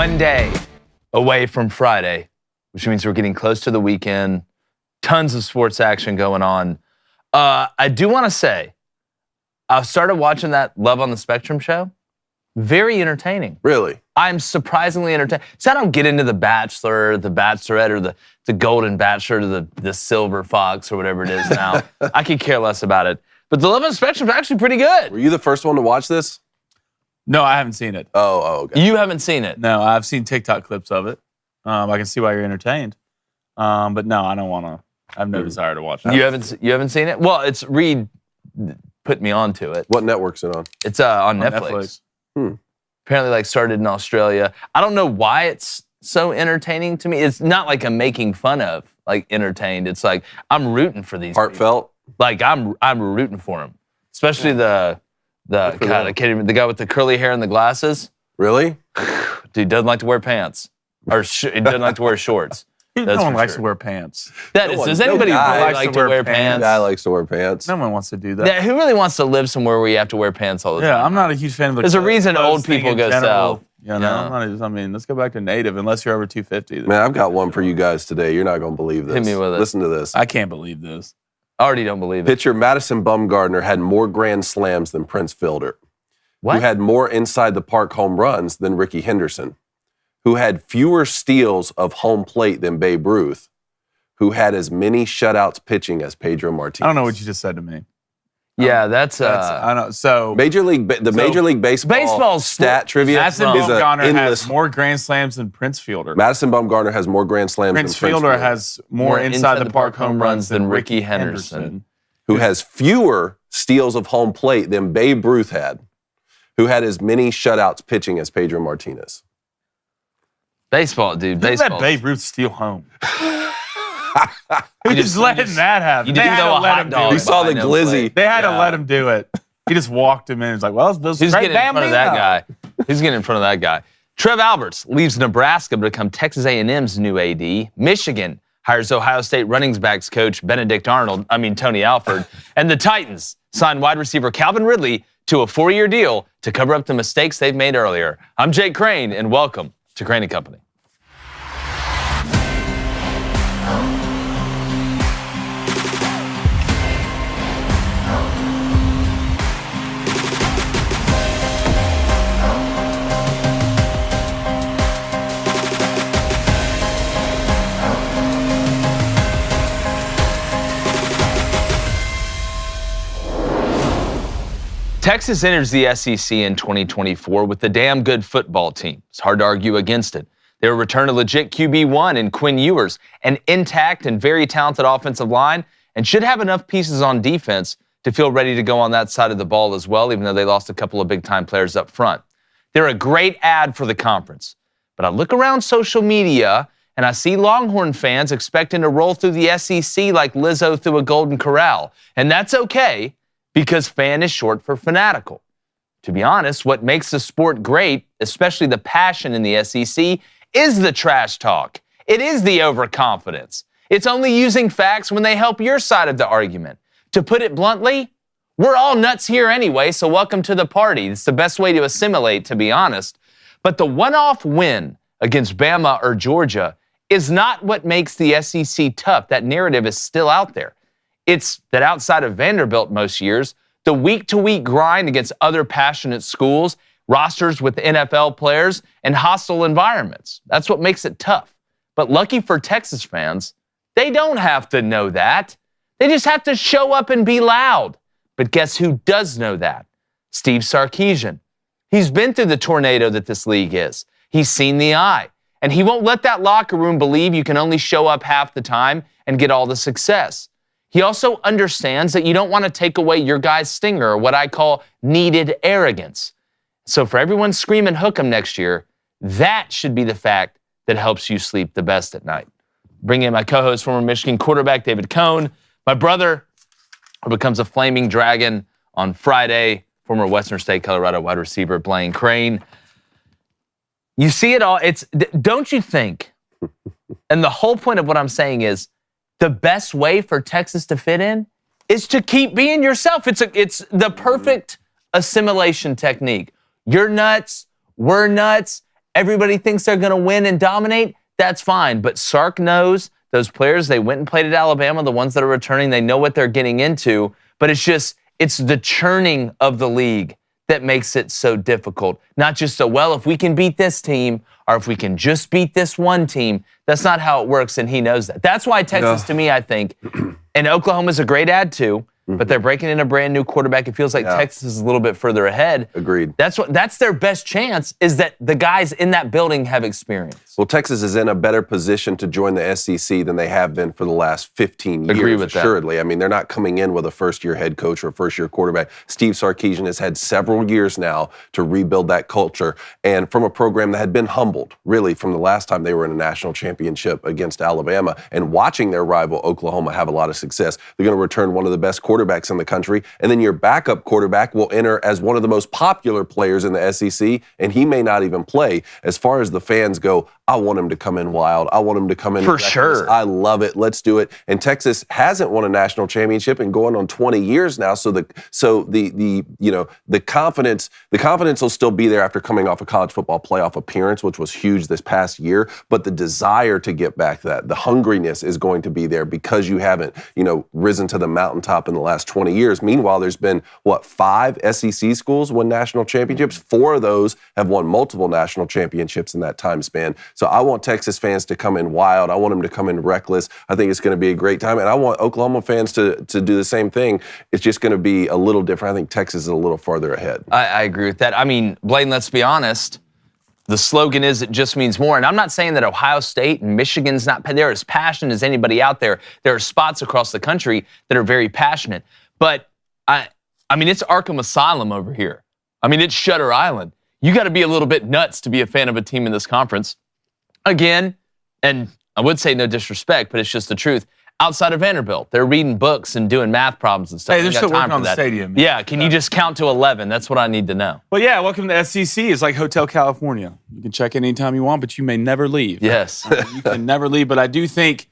one day away from Friday, which means we're getting close to the weekend. Tons of sports action going on. I do want to say, I started watching that Love on the Spectrum show. Very entertaining. Really? I'm surprisingly entertained. So I don't get into The Bachelor, The Bachelorette, or the Golden Bachelor, or the Silver Fox, or whatever it is now. I could care less about it. But the Love on the Spectrum is actually pretty good. Were you the first one to watch this? No, I haven't seen it. Oh, okay. You haven't seen it? No, I've seen TikTok clips of it. I can see why you're entertained. But no, I don't want to. I have no desire to watch it. You haven't seen it? Well, it's Reed put me onto it. What network's it on? It's on Netflix. Apparently, like, started in Australia. I don't know why it's so entertaining to me. It's not like I'm making fun of, like, entertained. It's like I'm rooting for these Heartfelt? people. Like I'm rooting for them. Especially the guy with the curly hair and the glasses. Really? Dude doesn't like to wear pants. Or he doesn't like to wear shorts. No one likes to wear pants. Does anybody really like to wear pants? Guy likes to wear pants. No one wants to do that. Yeah, who really wants to live somewhere where you have to wear pants all the time? Yeah, I'm not a huge fan of the There's a reason old thing people in go general. south. You know, I mean, let's go back to native, unless you're over 250. Man, I've got one for you guys today. You're not going to believe this. Hit me with it. Listen to this. I can't believe this. I already don't believe it. Pitcher Madison Bumgarner had more grand slams than Prince Fielder. What? Who had more inside the park home runs than Ricky Henderson. Who had fewer steals of home plate than Babe Ruth. Who had as many shutouts pitching as Pedro Martinez. I don't know what you just said to me. Yeah, that's I don't. So Major League Baseball stat trivia Madison is Bumgarner has more grand slams than Prince Fielder. Madison Bumgarner has more grand slams Prince than Prince Fielder Fielder. has more inside the park home runs than Ricky Henderson. Who has fewer steals of home plate than Babe Ruth had. Who had as many shutouts pitching as Pedro Martinez. baseball, dude. Didn't Baseball. let Babe Ruth steal home? Who's letting that happen? You They didn't had know to a let hot him do dog. it. We saw the I know, glizzy. like, They had to let him do it. He just walked him in. He's like, well, this Who's is getting in front of that guy? Who's getting in front of that guy? Trev Alberts leaves Nebraska to become Texas A&M's new AD. Michigan hires Ohio State running backs coach Tony Alford. And the Titans signed wide receiver Calvin Ridley to a 4-year deal to cover up the mistakes they've made earlier. I'm Jake Crane, and welcome to Crane & Company. Texas enters the SEC in 2024 with a damn good football team. It's hard to argue against it. They will return a legit QB1 in Quinn Ewers, an intact and very talented offensive line, and should have enough pieces on defense to feel ready to go on that side of the ball as well, even though they lost a couple of big-time players up front. They're a great ad for the conference. But I look around social media, and I see Longhorn fans expecting to roll through the SEC like Lizzo through a Golden Corral. And that's okay, because fan is short for fanatical. To be honest, what makes the sport great, especially the passion in the SEC, is the trash talk. It is the overconfidence. It's only using facts when they help your side of the argument. To put it bluntly, we're all nuts here anyway, so welcome to the party. It's the best way to assimilate, to be honest. But the one-off win against Bama or Georgia is not what makes the SEC tough. That narrative is still out there. It's that outside of Vanderbilt most years, the week-to-week grind against other passionate schools, rosters with NFL players, and hostile environments. That's what makes it tough. But lucky for Texas fans, they don't have to know that. They just have to show up and be loud. But guess who does know that? Steve Sarkeesian. He's been through the tornado that this league is. He's seen the eye. And he won't let that locker room believe you can only show up half the time and get all the success. He also understands that you don't want to take away your guy's stinger, or what I call needed arrogance. So for everyone screaming hook 'em next year, that should be the fact that helps you sleep the best at night. Bring in my co-host, former Michigan quarterback David Cohn, my brother, who becomes a flaming dragon on Friday, former Western State Colorado wide receiver Blaine Crane. You see it all. Don't you think? And the whole point of what I'm saying is, the best way for Texas to fit in is to keep being yourself. It's the perfect assimilation technique. You're nuts, we're nuts, everybody thinks they're going to win and dominate, that's fine. But Sark knows those players, they went and played at Alabama, the ones that are returning, they know what they're getting into. But it's the churning of the league that makes it so difficult. Not just so, well, if we can beat this team or if we can just beat this one team, that's not how it works, and he knows that. That's why Texas, to me, I think, and Oklahoma's a great add too, but they're breaking in a brand new quarterback. It feels like Texas is a little bit further ahead. Agreed. That's their best chance, is that the guys in that building have experience. Well, Texas is in a better position to join the SEC than they have been for the last 15 years. Agree with assuredly. that. I mean, they're not coming in with a first-year head coach or a first-year quarterback. Steve Sarkeesian has had several years now to rebuild that culture, and from a program that had been humbled, really, from the last time they were in a national championship against Alabama, and watching their rival Oklahoma have a lot of success. They're going to return one of the best quarterbacks in the country, and then your backup quarterback will enter as one of the most popular players in the SEC, and he may not even play. As far as the fans go, I want him to come in wild. I want him to come in for reckless. sure. I love it. Let's do it. And Texas hasn't won a national championship and going on 20 years now. So the confidence will still be there after coming off a college football playoff appearance, which was huge this past year. But the desire to get back that, the hungriness is going to be there because you haven't, risen to the mountaintop in the last 20 years. Meanwhile, there's been 5 SEC schools win national championships. 4 of those have won multiple national championships in that time span. So I want Texas fans to come in wild. I want them to come in reckless. I think it's going to be a great time. And I want Oklahoma fans to do the same thing. It's just going to be a little different. I think Texas is a little farther ahead. I agree with that. I mean, Blaine, let's be honest. The slogan is, it just means more. And I'm not saying that Ohio State and Michigan's not, they're as passionate as anybody out there. There are spots across the country that are very passionate. But, I mean, it's Arkham Asylum over here. I mean, it's Shutter Island. You got to be a little bit nuts to be a fan of a team in this conference. Again, and I would say no disrespect, but it's just the truth. Outside of Vanderbilt, they're reading books and doing math problems and stuff. Hey, they're still working on the stadium. Man. Yeah, can you just count to 11? That's what I need to know. Well, yeah, welcome to SEC. It's like Hotel California. You can check in anytime you want, but you may never leave. Yes. You can never leave, but I do think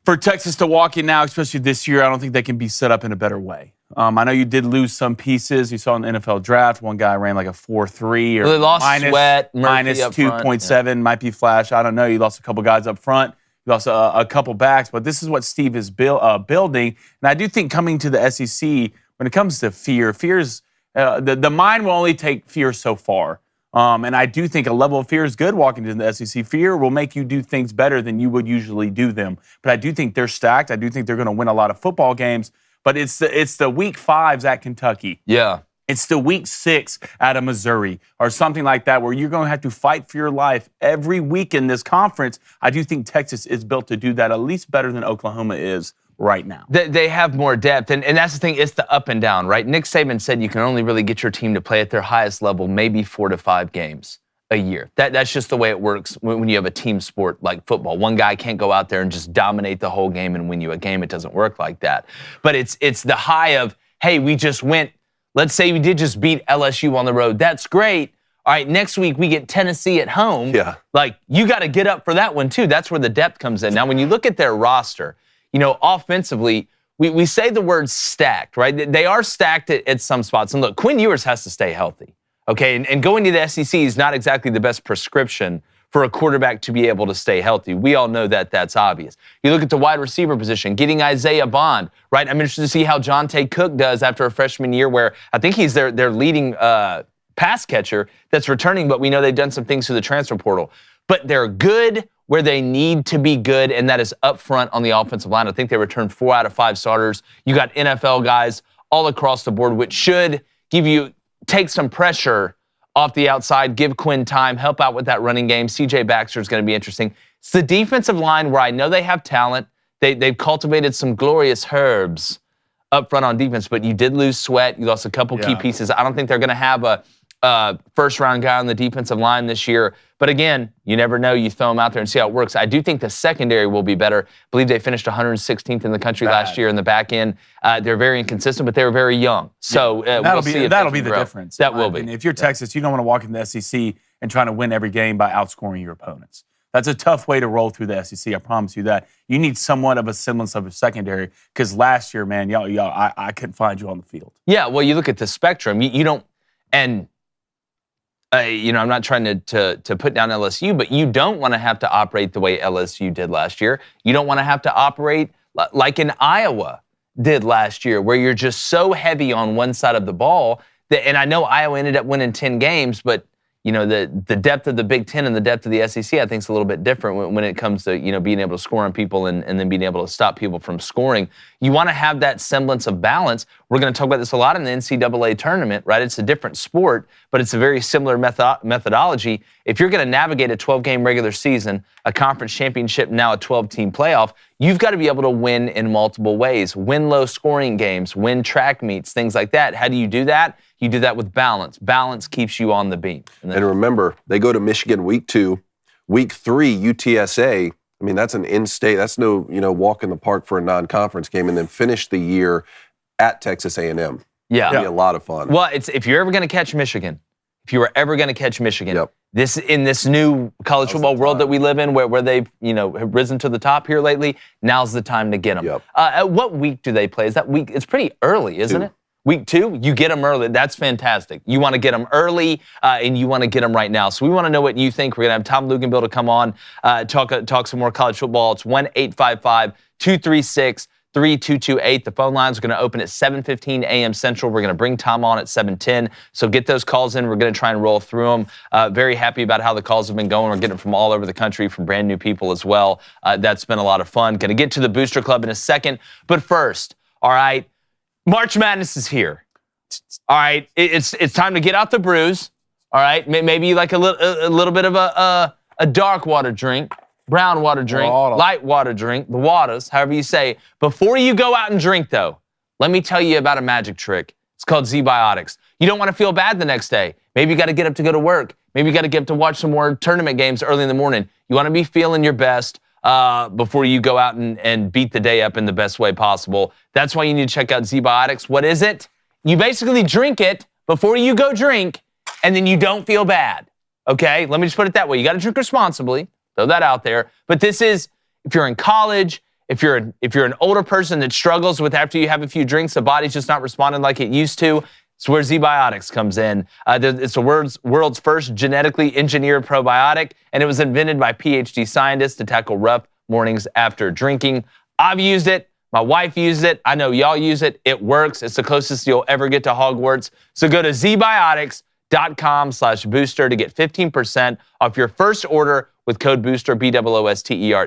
for Texas to walk in now, especially this year, I don't think they can be set up in a better way. I know you did lose some pieces. You saw in the NFL draft, one guy ran like a 4.3 or they lost minus 2.7, yeah. Might be flash. I don't know. You lost a couple guys up front. You lost a couple backs, but this is what Steve is building. And I do think coming to the SEC, when it comes to fear's the mind will only take fear so far. And I do think a level of fear is good walking into the SEC. Fear will make you do things better than you would usually do them. But I do think they're stacked. I do think they're going to win a lot of football games. But it's the week 5s at Kentucky. Yeah. It's the week 6 out of Missouri or something like that where you're going to have to fight for your life every week in this conference. I do think Texas is built to do that at least better than Oklahoma is right now. They have more depth, and that's the thing. It's the up and down, right? Nick Saban said you can only really get your team to play at their highest level maybe 4 to 5 games a year. That's just the way it works when you have a team sport like football. One guy can't go out there and just dominate the whole game and win you a game. It doesn't work like that. But it's the high of, hey, we just went, let's say we did just beat LSU on the road. That's great. All right, next week we get Tennessee at home. Yeah. Like, you got to get up for that one too. That's where the depth comes in. Now, when you look at their roster, offensively, we say the word stacked, right? They are stacked at some spots. And look, Quinn Ewers has to stay healthy. Okay, and going to the SEC is not exactly the best prescription for a quarterback to be able to stay healthy. We all know that that's obvious. You look at the wide receiver position, getting Isaiah Bond, right? I'm interested to see how Jonte Cook does after a freshman year where I think he's their leading pass catcher that's returning, but we know they've done some things through the transfer portal. But they're good where they need to be good, and that is up front on the offensive line. I think they returned 4 out of 5 starters. You got NFL guys all across the board, which should take some pressure off the outside, give Quinn time, help out with that running game. C.J. Baxter is going to be interesting. It's the defensive line where I know they have talent. They've cultivated some glorious herbs up front on defense, but you did lose Sweat. You lost a couple key pieces. I don't think they're going to have a first-round guy on the defensive line this year. But again, you never know. You throw them out there and see how it works. I do think the secondary will be better. I believe they finished 116th in the country last year in the back end. They're very inconsistent, but they were very young. So that'll be the difference. That will be. And if you're Texas, you don't want to walk in the SEC and trying to win every game by outscoring your opponents. That's a tough way to roll through the SEC. I promise you that. You need somewhat of a semblance of a secondary because last year, man, I couldn't find you on the field. Yeah, well, you look at the spectrum. You don't, and I'm not trying to put down LSU, but you don't want to have to operate the way LSU did last year. You don't want to have to operate like in Iowa did last year, where you're just so heavy on one side of the ball and I know Iowa ended up winning 10 games, but the depth of the Big Ten and the depth of the SEC, I think, is a little bit different when it comes to being able to score on people and then being able to stop people from scoring. You want to have that semblance of balance. We're going to talk about this a lot in the NCAA tournament, right? It's a different sport, but it's a very similar methodology. If you're going to navigate a 12-game regular season, a conference championship, now a 12-team playoff, you've got to be able to win in multiple ways. Win low-scoring games, win track meets, things like that. How do you do that? You do that with balance. Balance keeps you on the beam. And remember, they go to Michigan week 2. Week 3, UTSA. I mean, that's an in-state. That's no, walk in the park for a non-conference game. And then finish the year at Texas A&M. Yeah. It'll be a lot of fun. Well, if you're ever going to catch Michigan, Yep. this new college football world that we live in, where they've have risen to the top here lately, now's the time to get them. Yep. What week do they play? Is that week? It's pretty early, isn't it? Week 2, you get them early. That's fantastic. You want to get them early, and you want to get them right now. So we want to know what you think. We're going to have Tom Luginbill to come on, talk some more college football. It's 1-855-236-3228. The phone lines are going to open at 7:15 a.m. Central. We're going to bring Tom on at 7:10. So get those calls in. We're going to try and roll through them. Very happy about how the calls have been going. We're getting them from all over the country, from brand new people as well. That's been a lot of fun. Going to get to the Booster Club in a second. But first, all right, March Madness is here. All right, it's time to get out the brews. All right, maybe like a little bit of a dark water drink, brown water drink, light water drink, the waters, however you say. Before you go out and drink, though, let me tell you about a magic trick. It's called Zbiotics. You don't want to feel bad the next day. Maybe you got to get up to go to work. Maybe you got to get up to watch some more tournament games early in the morning. You want to be feeling your best before you go out and beat the day up in the best way possible. That's why you need to check out Zbiotics. What is it? You basically drink it before you go drink, and then you don't feel bad. Okay? Let me just put it that way. You got to drink responsibly. Throw that out there. But this is, if you're in college, if you're an older person that struggles with after you have a few drinks, the body's just not responding like it used to, it's where Zbiotics comes in. It's the world's first genetically engineered probiotic, and it was invented by PhD scientists to tackle rough mornings after drinking. I've used it. My wife used it. I know y'all use it. It works. It's the closest you'll ever get to Hogwarts. So go to zbiotics.com/booster to get 15% off your first order with code BOOSTER, BOOSTER at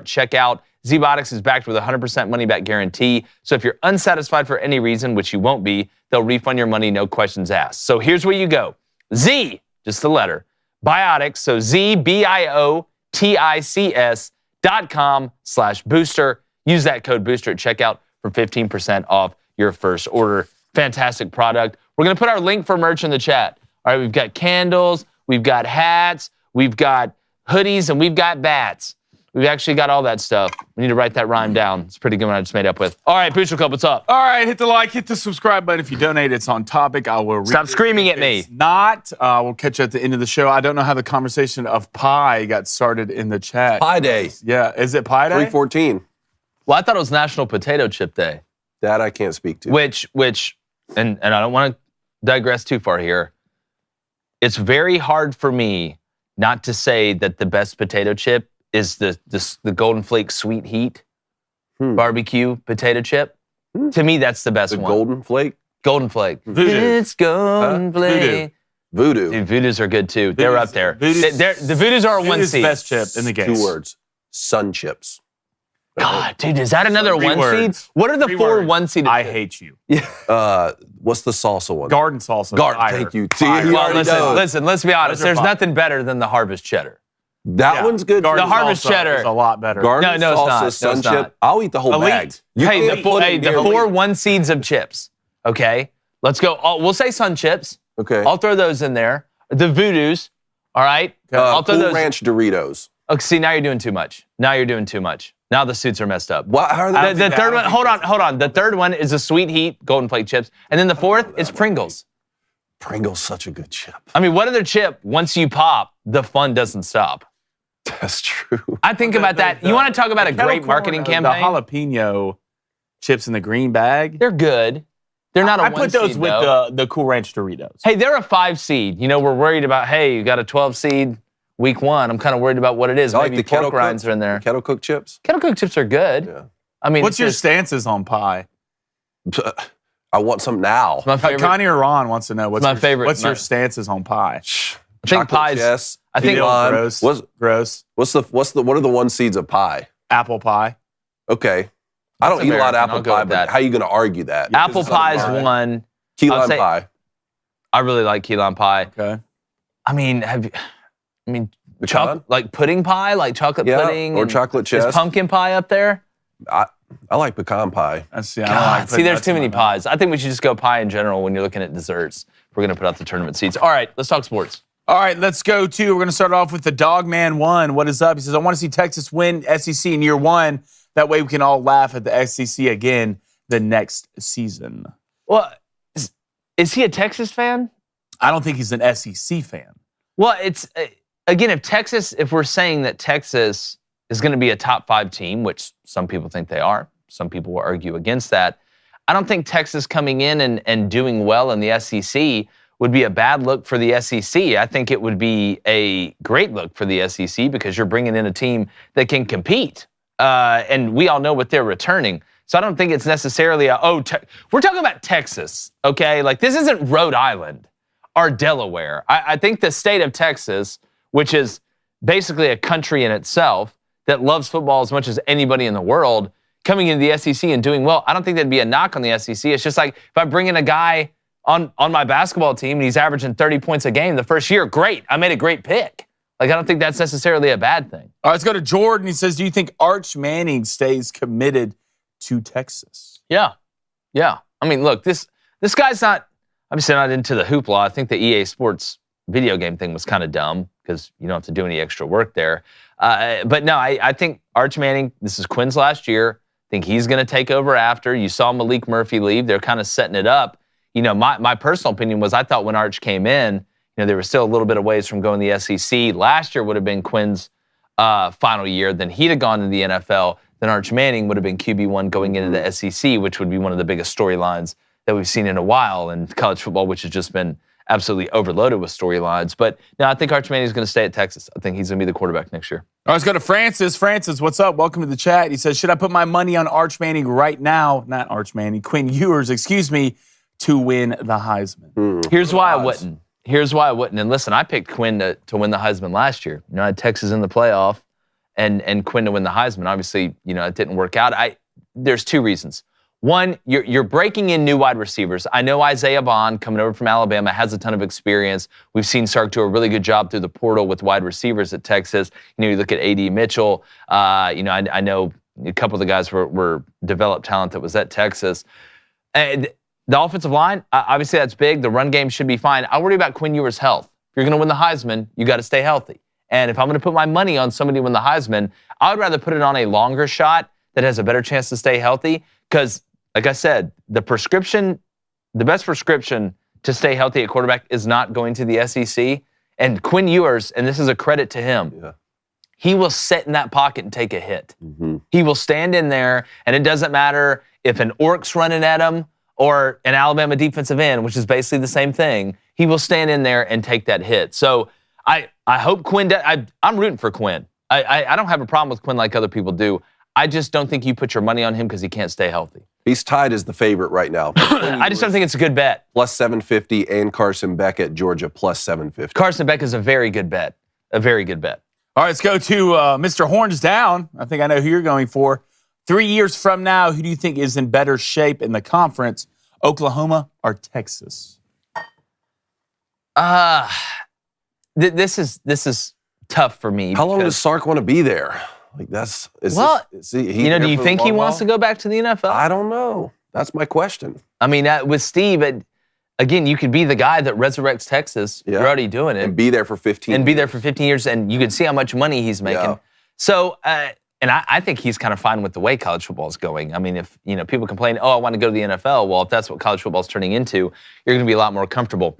checkout. Zbiotics is backed with a 100% money-back guarantee. So if you're unsatisfied for any reason, which you won't be, they'll refund your money, no questions asked. So here's where you go. Z, just the letter, Biotics, so zbiotics.com/booster. Use that code BOOSTER at checkout for 15% off your first order. Fantastic product. We're going to put our link for merch in the chat. All right, we've got candles, we've got hats, we've got hoodies, and we've got bats. We've actually got all that stuff. We need to write that rhyme down. It's a pretty good one I just made up with. All right, Booster Club, what's up? All right, hit the like, hit the subscribe button. If you donate, it's on topic. I will read Stop screaming at me. If not, we'll catch you at the end of the show. I don't know how the conversation of pie got started in the chat. Pie Day. Yeah, is it Pie Day? 3/14. Well, I thought it was National Potato Chip Day. That I can't speak to. Which, and I don't want to digress too far here. It's very hard for me not to say that the best potato chip is the Golden Flake Sweet Heat barbecue potato chip. To me, that's the best one. Golden Flake? Golden Flake. Voodoo. It's Golden Flake. Voodoo. Dude, Voodoo's are good too. They're up there. The Voodoos are a one Voodoo's seed. best chip in the game. 2 words. Sun chips. God, dude, is that another 3 one words. seed? What are the 3 4 words. one-seeded? I hate you. What's the salsa one? Garden salsa. Garden. Fire. Thank you. Fire. See, he Well, already knows. listen, let's be honest. Those are There's fine. nothing better than the Harvest Cheddar. That one's good. Garden The Harvest salsa cheddar. is a lot better. Garden No, it's salsa, not. No, sun it's chip. not. I'll eat the whole Elite. bag. Hey, can't put it the near 4 elite. one seeds of chips. Okay, let's go. We'll say Sun Chips. Okay. I'll throw those in there. The Voodoos. All right. I'll throw Cool those. Ranch Doritos. Okay, see, now you're doing too much. Now the suits are messed up. What? How are they? The third one. Hold on. The third one is a Sweet Heat Golden Flake chips, and then the fourth is Pringles. Pringles, such a good chip. I mean, what other chip? Once you pop, the fun doesn't stop. That's true. I think about that. You want to talk about a great marketing campaign? The jalapeno chips in the green bag. They're good. They're not a I 1 put those seed, with though. the Cool Ranch Doritos. Hey, they're a 5 seed. You know, we're worried about, hey, you got a 12 seed week 1. I'm kind of worried about what it is. I like Maybe the kettle pork rinds cooked, are in there. Kettle cooked chips. Kettle cooked chips are good. Yeah. I mean, What's your stances on pie? I want some now. my favorite. Connie or Ron wants to know what's my your, favorite. What's your stances on pie? I think Chocolate pies. chess, I think key lime. gross. What are the 1 seeds of pie? Apple pie. Okay. I don't That's eat a lot of American. apple I'll go pie, with but that. how are you going to argue that? Apple Because it's pie is not mine. 1. Key I'll lime say- pie. I really like key lime pie. Okay. I mean, Pecan? like pudding pie, like chocolate Yeah, pudding, or and chocolate chess. Is pumpkin pie up there? I like pecan pie. I don't God, like see, there's nuts too in many my mouth. pies. I think we should just go pie in general when you're looking at desserts. We're going to put out the tournament seeds. All right, let's talk sports. All right, let's go to. We're going to start off with the Dogman 1. What is up? He says, I want to see Texas win SEC in year 1. That way we can all laugh at the SEC again the next season. Well, is he a Texas fan? I don't think he's an SEC fan. Well, it's again, if we're saying that Texas is going to be a top 5 team, which some people think they are, some people will argue against that. I don't think Texas coming in and doing well in the SEC would be a bad look for the SEC. I think it would be a great look for the SEC because you're bringing in a team that can compete. And we all know what they're returning. So I don't think it's necessarily we're talking about Texas, okay? Like this isn't Rhode Island or Delaware. I think the state of Texas, which is basically a country in itself that loves football as much as anybody in the world, coming into the SEC and doing well, I don't think that'd be a knock on the SEC. It's just like if I bring in a guy on my basketball team and he's averaging 30 points a game the first year, great. I made a great pick. Like, I don't think that's necessarily a bad thing. All right, let's go to Jordan. He says, do you think Arch Manning stays committed to Texas? Yeah. I mean, look, this guy's obviously not into the hoopla. I think the EA Sports video game thing was kind of dumb because you don't have to do any extra work there. But no, I think Arch Manning, this is Quinn's last year. I think he's going to take over after. You saw Malik Murphy leave. They're kind of setting it up. You know, my personal opinion was I thought when Arch came in, you know, they were still a little bit of ways from going to the SEC. Last year would have been Quinn's final year. Then he'd have gone to the NFL. Then Arch Manning would have been QB1 going into the SEC, which would be one of the biggest storylines that we've seen in a while in college football, which has just been absolutely overloaded with storylines. But no, I think Arch Manning is going to stay at Texas. I think he's going to be the quarterback next year. All right, let's go to Francis. Francis, what's up? Welcome to the chat. He says, should I put my money on Arch Manning right now? Not Arch Manning, Quinn Ewers, excuse me, to win the Heisman. Here's why I wouldn't. And listen, I picked Quinn to win the Heisman last year. You know, I had Texas in the playoff and Quinn to win the Heisman. Obviously, you know, it didn't work out. There's 2 reasons. One, you're breaking in new wide receivers. I know Isaiah Bond, coming over from Alabama, has a ton of experience. We've seen Sark do a really good job through the portal with wide receivers at Texas. You know, you look at A.D. Mitchell. You know, I know a couple of the guys were developed talent that was at Texas. And the offensive line, obviously that's big. The run game should be fine. I worry about Quinn Ewers' health. If you're going to win the Heisman, you got to stay healthy. And if I'm going to put my money on somebody to win the Heisman, I would rather put it on a longer shot that has a better chance to stay healthy. Because, like I said, the best prescription to stay healthy at quarterback is not going to the SEC. And Quinn Ewers, and this is a credit to him, he will sit in that pocket and take a hit. Mm-hmm. He will stand in there, and it doesn't matter if an Orc's running at him or an Alabama defensive end, which is basically the same thing. He will stand in there and take that hit. So I hope Quinn I'm rooting for Quinn. I don't have a problem with Quinn like other people do. I just don't think you put your money on him because he can't stay healthy. He's tied as the favorite right now. I just don't think it's a good bet. Plus 750 and Carson Beck at Georgia plus 750. Carson Beck is a very good bet. A very good bet. All right, let's go to Mr. Horns Down. I think I know who you're going for. 3 years from now, who do you think is in better shape in the conference, Oklahoma or Texas? This is tough for me. How long does Sark want to be there? Like do you think he wants to go back to the NFL? I don't know. That's my question. I mean, with Steve, again, you could be the guy that resurrects Texas. Yeah. You're already doing it. And be there for 15 And be there for 15 years, and you can see how much money he's making. Yeah. So, and I think he's kind of fine with the way college football is going. I mean, if people complain, I want to go to the NFL, well, if that's what college football is turning into, you're going to be a lot more comfortable.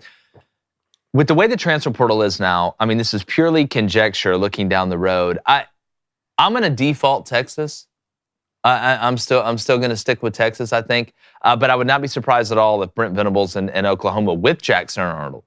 With the way the transfer portal is now, I mean, this is purely conjecture looking down the road. I'm going to default Texas. I'm still going to stick with Texas, I think. But I would not be surprised at all if Brent Venables and Oklahoma with Jackson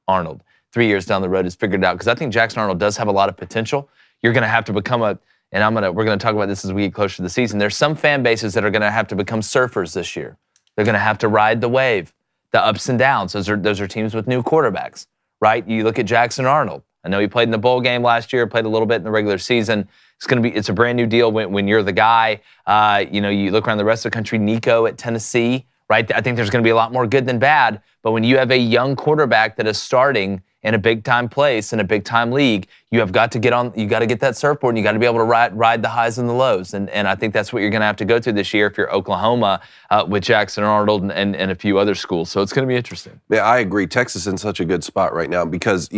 Arnold 3 years down the road is figured out, because I think Jackson Arnold does have a lot of potential. You're going to have to become we're going to talk about this as we get closer to the season. There's some fan bases that are going to have to become surfers this year. They're going to have to ride the wave, the ups and downs. Those are teams with new quarterbacks, right? You look at Jackson Arnold. I know he played in the bowl game last year, played a little bit in the regular season. It's a brand new deal when you're the guy. You look around the rest of the country, Nico at Tennessee, right? I think there's going to be a lot more good than bad. But when you have a young quarterback that is starting in a big time place in a big time league, you have got to get that surfboard, and you got to be able to ride the highs and the lows. And I think that's what you're going to have to go through this year if you're Oklahoma with Jackson Arnold and a few other schools. So it's going to be interesting. Yeah, I agree. Texas is in such a good spot right now because,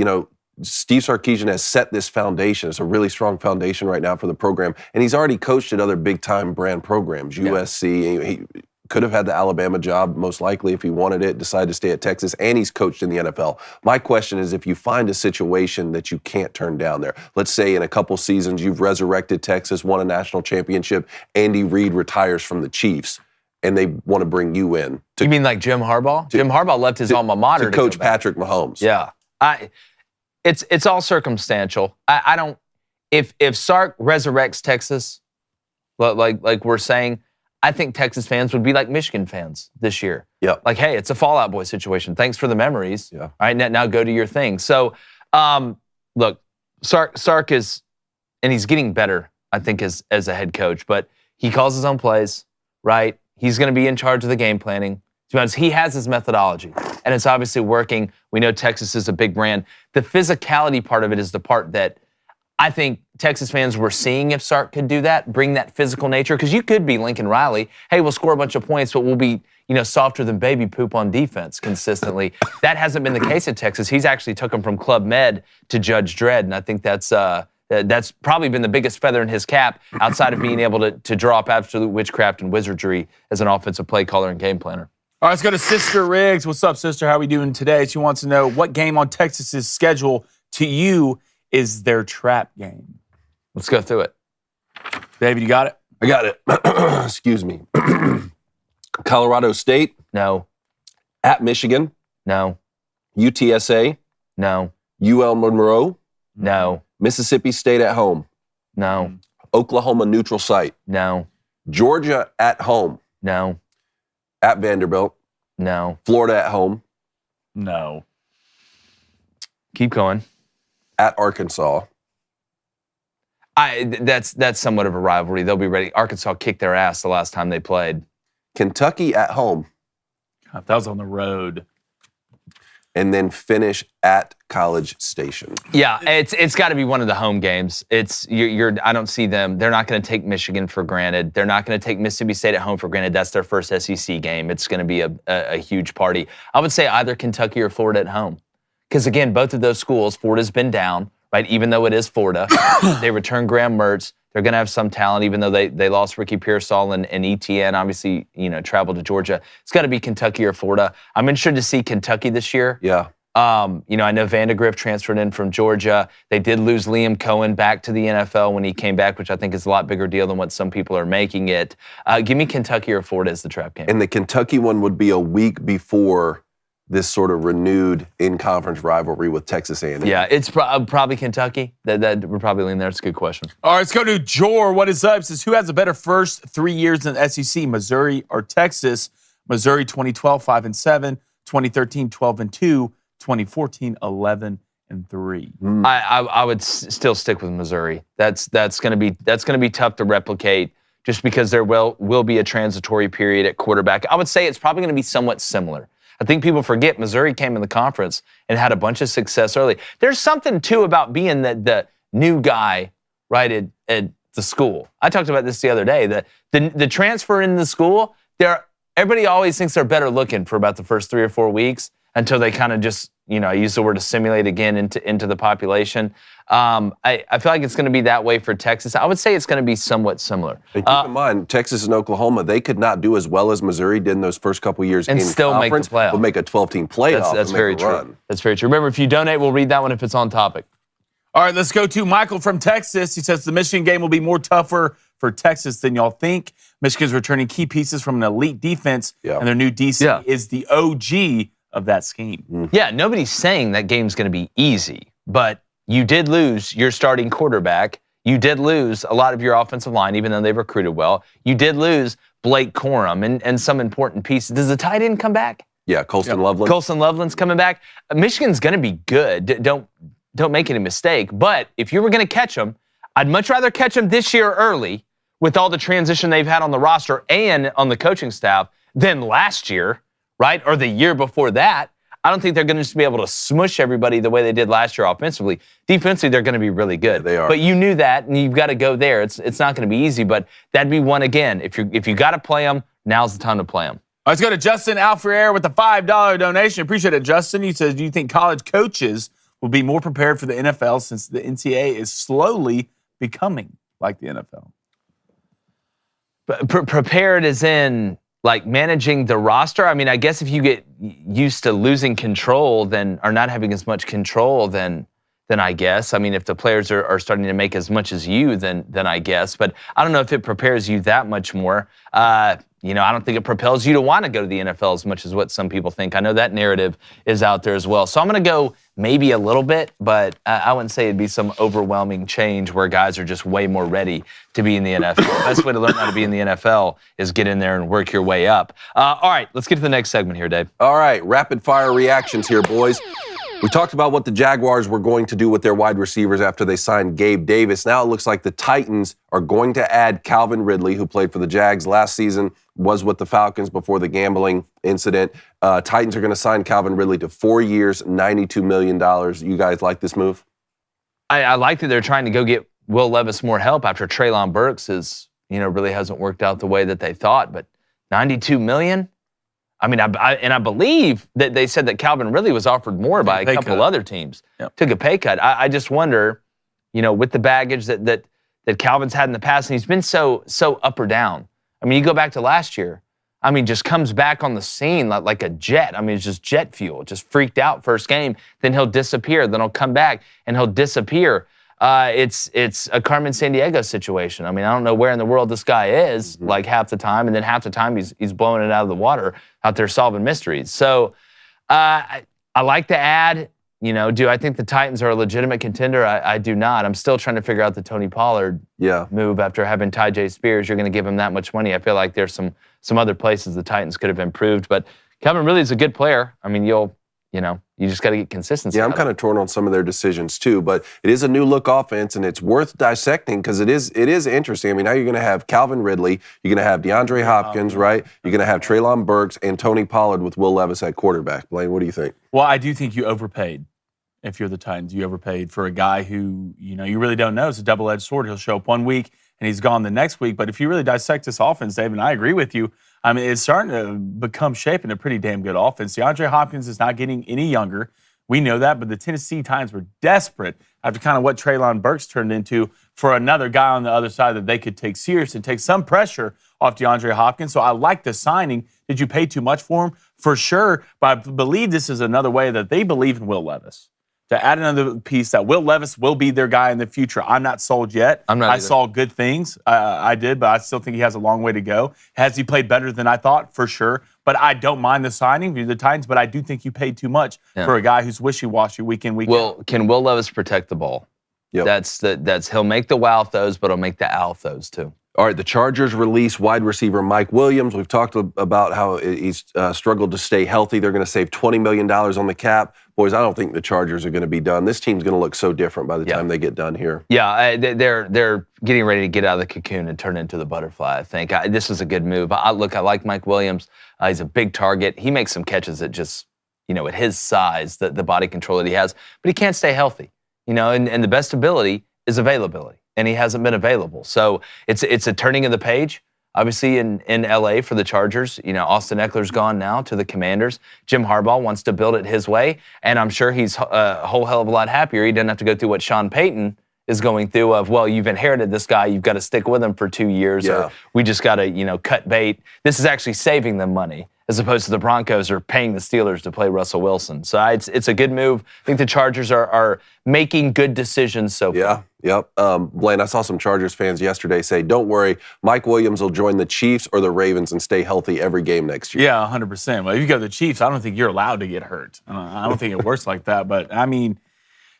Steve Sarkeesian has set this foundation. It's a really strong foundation right now for the program. And he's already coached at other big-time brand programs, USC. He could have had the Alabama job, most likely, if he wanted it, decided to stay at Texas, and he's coached in the NFL. My question is, if you find a situation that you can't turn down there, let's say in a couple seasons you've resurrected Texas, won a national championship, Andy Reid retires from the Chiefs, and they want to bring you in. You mean like Jim Harbaugh? Jim Harbaugh left his alma mater to coach Patrick Mahomes. Yeah. It's all circumstantial. I don't. If Sark resurrects Texas, like we're saying, I think Texas fans would be like Michigan fans this year. Yeah. Like, hey, it's a Fallout Boy situation. Thanks for the memories. Yeah. All right, now go do your thing. So, look, Sark is, and he's getting better, I think, as a head coach. But he calls his own plays, right? He's going to be in charge of the game planning. To be honest, he has his methodology, and it's obviously working. We know Texas is a big brand. The physicality part of it is the part that I think Texas fans were seeing if Sark could do that, bring that physical nature, because you could be Lincoln Riley. Hey, we'll score a bunch of points, but we'll be, softer than baby poop on defense consistently. That hasn't been the case at Texas. He's actually took him from Club Med to Judge Dredd, and I think that's probably been the biggest feather in his cap outside of being able to draw up absolute witchcraft and wizardry as an offensive play caller and game planner. All right, let's go to Sister Riggs. What's up, sister? How are we doing today? She wants to know what game on Texas's schedule to you is their trap game. Let's go through it. David, you got it? I got it. Excuse me. Colorado State. No. At Michigan. No. UTSA. No. UL Monroe. No. Mississippi State at home. No. Oklahoma neutral site. No. Georgia at home. No. At Vanderbilt. No. Florida at home. No. Keep going. At Arkansas. That's somewhat of a rivalry. They'll be ready. Arkansas kicked their ass the last time they played. Kentucky at home. God, that was on the road. And then finish at College Station. Yeah, it's got to be one of the home games. I don't see them. They're not going to take Michigan for granted. They're not going to take Mississippi State at home for granted. That's their first SEC game. It's going to be a huge party. I would say either Kentucky or Florida at home. Because again, both of those schools, Florida's been down, right? Even though it is Florida, they return Graham Mertz. They're going to have some talent, even though they lost Ricky Pearsall and ETN. Obviously, traveled to Georgia. It's got to be Kentucky or Florida. I'm interested to see Kentucky this year. Yeah. I know Vandegrift transferred in from Georgia. They did lose Liam Cohen back to the NFL when he came back, which I think is a lot bigger deal than what some people are making it. Give me Kentucky or Florida as the trap game. And the Kentucky one would be a week before this sort of renewed in-conference rivalry with Texas A&M. Yeah, it's probably Kentucky. That we're probably leaning there. It's a good question. All right, let's go to Jor. What is up? It says, who has a better first 3 years in the SEC, Missouri or Texas? Missouri 2012, 5-7, 2013, 12-2, 2014, 11-3. I would still stick with Missouri. That's going to be tough to replicate just because there will be a transitory period at quarterback. I would say it's probably going to be somewhat similar. I think people forget Missouri came in the conference and had a bunch of success early. There's something, too, about being the new guy right at the school. I talked about this the other day. The transfer in the school, everybody always thinks they're better looking for about the first 3 or 4 weeks until they kind of just, I use the word assimilate again into the population. I feel like it's going to be that way for Texas. I would say it's going to be somewhat similar. And keep in mind, Texas and Oklahoma, they could not do as well as Missouri did in those first couple years and in still conference, make the playoff. but make a 12-team playoff. That's very true. Run. That's very true. Remember, if you donate, we'll read that one if it's on topic. All right, let's go to Michael from Texas. He says the Michigan game will be more tougher for Texas than y'all think. Michigan's returning key pieces from an elite defense, and their new DC is the OG of that scheme. Yeah, nobody's saying that game's going to be easy, but you did lose your starting quarterback. You did lose a lot of your offensive line, even though they've recruited well. You did lose Blake Corum and some important pieces. Does the tight end come back? Yeah, Colston Loveland. Colston Loveland's coming back. Michigan's going to be good. Don't make any mistake. But if you were going to catch them, I'd much rather catch them this year early with all the transition they've had on the roster and on the coaching staff than last year, right? Or the year before that. I don't think they're going to just be able to smush everybody the way they did last year offensively. Defensively, they're going to be really good. Yeah, they are. But you knew that, and you've got to go there. It's not going to be easy, but that'd be one again. If you got to play them, now's the time to play them. Let's go to Justin Alfred with a $5 donation. Appreciate it, Justin. He says, do you think college coaches will be more prepared for the NFL since the NCAA is slowly becoming like the NFL? Prepared as in like managing the roster? I mean, I guess if you get used to losing control or not having as much control, then I guess. I mean, if the players are starting to make as much as you, then I guess. But I don't know if it prepares you that much more. I don't think it propels you to want to go to the NFL as much as what some people think. I know that narrative is out there as well. So I'm going to go maybe a little bit, but I wouldn't say it'd be some overwhelming change where guys are just way more ready to be in the NFL. The best way to learn how to be in the NFL is get in there and work your way up. All right, let's get to the next segment here, Dave. All right, rapid fire reactions here, boys. We talked about what the Jaguars were going to do with their wide receivers after they signed Gabe Davis. Now it looks like the Titans are going to add Calvin Ridley, who played for the Jags last season, was with the Falcons before the gambling incident. Titans are going to sign Calvin Ridley to 4 years, $92 million. You guys like this move? I like that they're trying to go get Will Levis more help after Treylon Burks really hasn't worked out the way that they thought. But $92 million? I mean, I believe that they said that Calvin Ridley was offered more by a couple other teams. Yep. Took a pay cut. I just wonder, with the baggage that Calvin's had in the past, and he's been so up or down. I mean, you go back to last year. I mean, just comes back on the scene like a jet. I mean, it's just jet fuel. Just freaked out first game. Then he'll disappear. Then he'll come back and he'll disappear. It's a Carmen Sandiego situation. I mean, I don't know where in the world this guy is like half the time, and then half the time he's blowing it out of the water out there solving mysteries. So I like to add, do I think the Titans are a legitimate contender? I do not. I'm still trying to figure out the Tony Pollard move after having Tyjae Spears. You're going to give him that much money. I feel like there's some other places the Titans could have improved, but Calvin really is a good player. I mean, you just got to get consistency. Yeah, I'm kind of torn on some of their decisions too, but it is a new look offense, and it's worth dissecting because it is interesting. I mean, now you're going to have Calvin Ridley, you're going to have DeAndre Hopkins, right? You're going to have Treylon Burks and Tony Pollard with Will Levis at quarterback. Blaine, what do you think? Well, I do think you overpaid. If you're the Titans, you overpaid for a guy who, you really don't know. It's a double-edged sword. He'll show up one week and he's gone the next week. But if you really dissect this offense, Dave, and I agree with you, I mean, it's starting to become shape in a pretty damn good offense. DeAndre Hopkins is not getting any younger. We know that, but the Tennessee Titans were desperate after kind of what Treylon Burks turned into for another guy on the other side that they could take serious and take some pressure off DeAndre Hopkins. So I like the signing. Did you pay too much for him? For sure, but I believe this is another way that they believe in Will Levis. To add another piece that Will Levis will be their guy in the future. I'm not sold yet. I saw good things. I did, but I still think he has a long way to go. Has he played better than I thought? For sure. But I don't mind the signing for the Titans, but I do think you paid too much for a guy who's wishy-washy week in, week out. Can Will Levis protect the ball? Yep. That's he'll make the wow throws, but he'll make the owl throws too. All right, the Chargers release wide receiver Mike Williams. We've talked about how he's struggled to stay healthy. They're going to save $20 million on the cap. Boys, I don't think the Chargers are going to be done. This team's going to look so different by the time they get done here. Yeah, they're getting ready to get out of the cocoon and turn into the butterfly, I think. This is a good move. I like Mike Williams. He's a big target. He makes some catches that just, at his size, the body control that he has, but he can't stay healthy. And the best ability is availability. And he hasn't been available. So it's a turning of the page, obviously, in LA for the Chargers. Austin Eckler's gone now to the Commanders. Jim Harbaugh wants to build it his way, and I'm sure he's a whole hell of a lot happier. He doesn't have to go through what Sean Payton is going through of, well, you've inherited this guy, you've got to stick with him for 2 years, or we just got to, cut bait. This is actually saving them money, as opposed to the Broncos are paying the Steelers to play Russell Wilson. So it's a good move. I think the Chargers are making good decisions so far. Yep. Blaine, I saw some Chargers fans yesterday say, don't worry, Mike Williams will join the Chiefs or the Ravens and stay healthy every game next year. Yeah, 100%. Well, if you go to the Chiefs, I don't think you're allowed to get hurt. I don't think it works like that. But, I mean,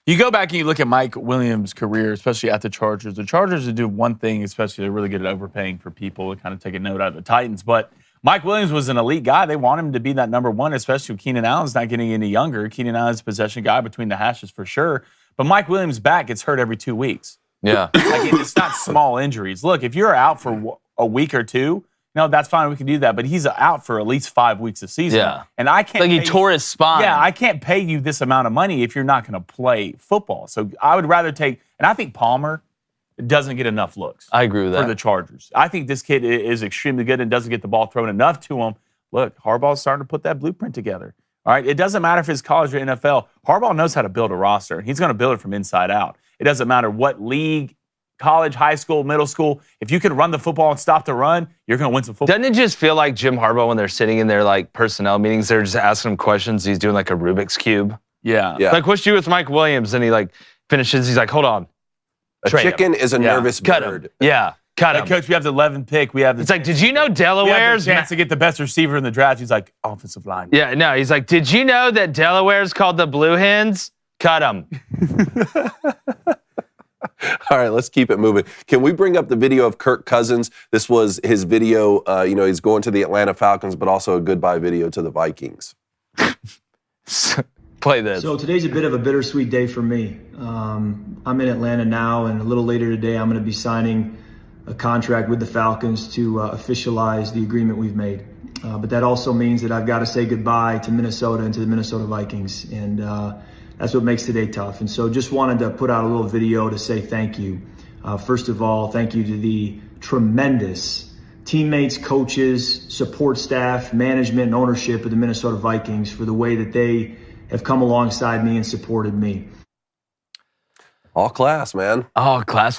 you go back and you look at Mike Williams' career, especially at the Chargers. The Chargers do one thing, especially they're really good at overpaying for people to kind of take a note out of the Titans. But Mike Williams was an elite guy. They want him to be that number one, especially with Keenan Allen's not getting any younger. Keenan Allen's a possession guy between the hashes for sure. But Mike Williams' back gets hurt every 2 weeks. Yeah. Like, it's not small injuries. Look, if you're out for a week or two, that's fine. We can do that. But he's out for at least 5 weeks a season. Yeah. And I can't. Like he tore his spine. Yeah, I can't pay you this amount of money if you're not going to play football. So I would rather take. And I think Palmer doesn't get enough looks. I agree with that. For the Chargers. I think this kid is extremely good and doesn't get the ball thrown enough to him. Look, Harbaugh's starting to put that blueprint together. All right, it doesn't matter if it's college or NFL. Harbaugh knows how to build a roster, and he's going to build it from inside out. It doesn't matter what league, college, high school, middle school. If you can run the football and stop the run, you're going to win some football. Doesn't it just feel like Jim Harbaugh when they're sitting in their like personnel meetings, they're just asking him questions. He's doing like a Rubik's Cube. Yeah. Like, what's you with Mike Williams? And he like finishes. He's like, hold on. A chicken is a nervous Cut bird. him. Yeah. Cut him. Coach, we have the 11th pick. It's like, did you know Delaware's chance to get the best receiver in the draft? He's like, offensive line. Yeah, no. He's like, did you know that Delaware's called the Blue Hens? Cut him. All right, let's keep it moving. Can we bring up the video of Kirk Cousins? This was his video. He's going to the Atlanta Falcons, but also a goodbye video to the Vikings. Play this. So today's a bit of a bittersweet day for me. I'm in Atlanta now, and a little later today, I'm going to be signing a contract with the Falcons to officialize the agreement we've made. But that also means that I've got to say goodbye to Minnesota and to the Minnesota Vikings. And that's what makes today tough. And so just wanted to put out a little video to say thank you. First of all, thank you to the tremendous teammates, coaches, support staff, management, and ownership of the Minnesota Vikings for the way that they have come alongside me and supported me. All class, man. Oh, class.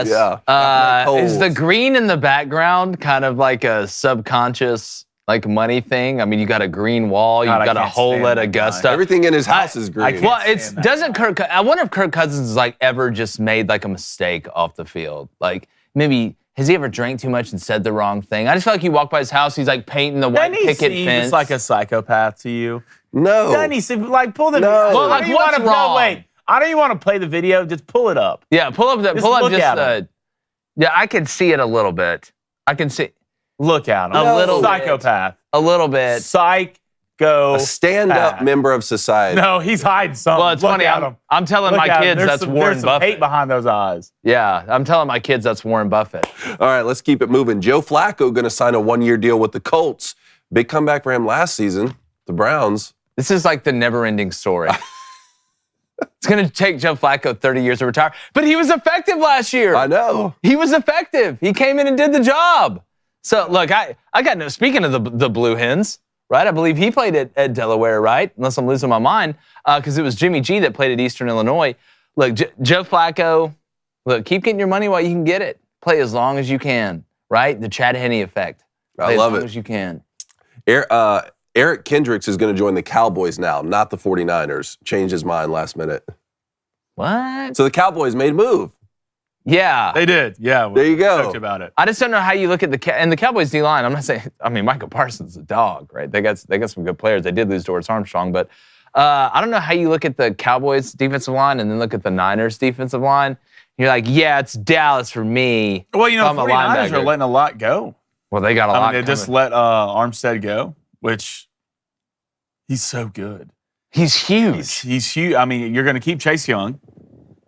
Yeah. Is the green in the background kind of like a subconscious like money thing? I mean, you got a green wall, you've got a hole at Augusta. Everything in his house is green. I wonder if Kirk Cousins has like ever just made like a mistake off the field. Like maybe has he ever drank too much and said the wrong thing? I just feel like you walk by his house, he's like painting the white picket fence. It's like a psychopath to you. No. Doesn't he seem like pull the No. Well, like what's wrong? No, wait. I don't even want to play the video. Just pull it up. Yeah, pull up. Yeah, I can see it a little bit. I can see. Look at him. A little psychopath. A little bit. Psycho. A stand-up member of society. No, he's hiding something. Well, it's Look funny. at him. I'm telling Look my at him. kids that's Warren there's some Buffett. hate behind those eyes. Yeah, I'm telling my kids that's Warren Buffett. All right, let's keep it moving. Joe Flacco going to sign a one-year deal with the Colts. Big comeback for him last season. The Browns. This is like the never-ending story. It's going to take Joe Flacco 30 years to retire. But he was effective last year. I know. He was effective. He came in and did the job. So, look, I got no, speaking of the Blue Hens, right? I believe he played at Delaware, right? Unless I'm losing my mind, because it was Jimmy G that played at Eastern Illinois. Look, Joe Flacco, look, keep getting your money while you can get it. Play as long as you can, right? The Chad Henne effect. Play I love as long it. as you can. Eric Kendricks is going to join the Cowboys now, not the 49ers. Changed his mind last minute. What? So the Cowboys made a move. Yeah. They did. Yeah. There you go. Talked about it. I just don't know how you look at the Cowboys D-line. I'm not saying, I mean, Michael Parsons is a dog, right? They got some good players. They did lose Doris Armstrong, but I don't know how you look at the Cowboys defensive line and then look at the Niners defensive line. You're like, yeah, it's Dallas for me. Well, you know, I'm a 49ers are linebacker. letting a lot go. Well, they got a lot. They just let Armstead go, which he's so good. He's huge. He's huge. I mean, you're going to keep Chase Young,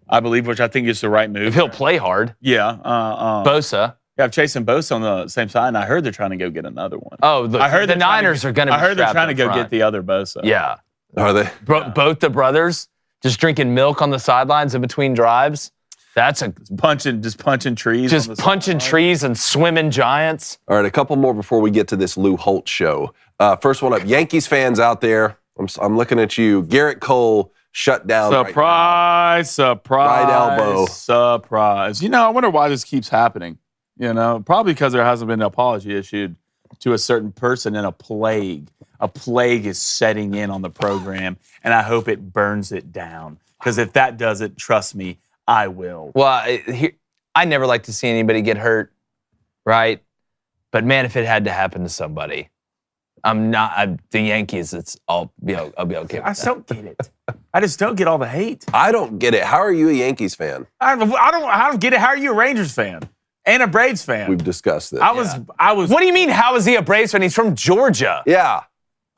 I believe, which I think is the right move. If he'll play hard. Yeah. Bosa. You have Chase and Bosa on the same side, and I heard they're trying to go get another one. Oh, I heard the Niners are going to be I heard they're trying to go front. get the other Bosa. Yeah. Are they? Both the brothers just drinking milk on the sidelines in between drives. That's punching trees. Just punching trees and swimming giants. All right, a couple more before we get to this Lou Holtz show. First one up, Yankees fans out there, I'm looking at you. Garrett Cole shut down. Surprise. Right elbow. Surprise. You know, I wonder why this keeps happening. You know, probably because there hasn't been an apology issued to a certain person, and a plague is setting in on the program, and I hope it burns it down. Because if that does it, trust me, I will. Well, I never like to see anybody get hurt, right? But man, if it had to happen to somebody, the Yankees. I'll be okay. I just don't get it. I just don't get all the hate. I don't get it. How are you a Yankees fan? I don't get it. How are you a Rangers fan and a Braves fan? We've discussed this. I was. What do you mean? How is he a Braves fan? He's from Georgia. Yeah.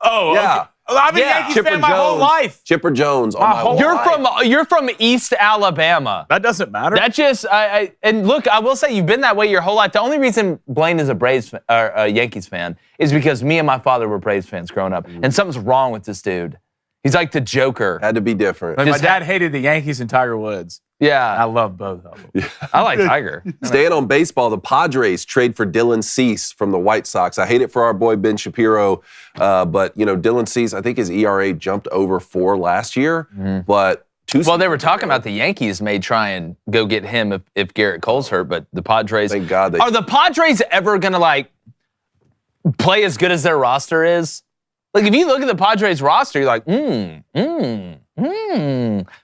Oh, Yeah. okay. I've been a Yankees Chipper fan my Jones. whole life. Chipper Jones. On My my whole life. You're from East Alabama. That doesn't matter. That just and look, I will say you've been that way your whole life. The only reason Blaine is a Yankees fan is because me and my father were Braves fans growing up, and something's wrong with this dude. He's like the Joker. Had to be different. Like my dad hated the Yankees and Tiger Woods. I Yeah, love both of them. I like Tiger. Staying on baseball, the Padres trade for Dylan Cease from the White Sox. I hate it for our boy Ben Shapiro, but Dylan Cease, I think his ERA jumped over 4 last year. But Well, they were talking about the Yankees may try and go get him if Garrett Cole's hurt, but the Padres. Thank God they. Are the Padres ever gonna play as good as their roster is? Like if you look at the Padres roster, you're like,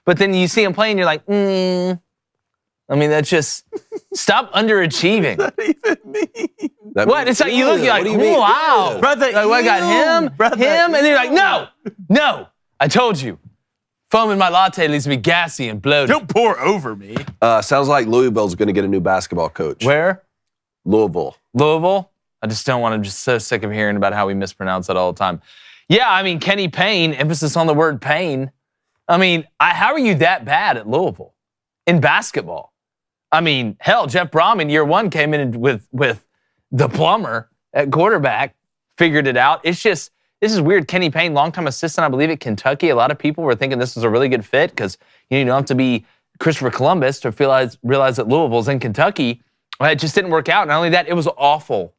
but then you see them playing, you're like, I mean, that's just stop underachieving. What does that even mean? What? It's like you look, you're like, What do you mean? wow, Yeah. Brother, like, I got him, and then you're like, no, I told you, foam in my latte leaves me gassy and bloated. Don't pour over me. Sounds like Louisville's going to get a new basketball coach. Where? Louisville. Louisville? I just don't want to. I'm just so sick of hearing about how we mispronounce it all the time. Yeah, I mean, Kenny Payne, emphasis on the word Payne. I mean, how are you that bad at Louisville in basketball? I mean, hell, Jeff Brom in year 1 came in with the plumber at quarterback, figured it out. It's just, this is weird. Kenny Payne, longtime assistant, I believe, at Kentucky. A lot of people were thinking this was a really good fit because you don't have to be Christopher Columbus to realize that Louisville's in Kentucky. It just didn't work out. Not only that, it was awful.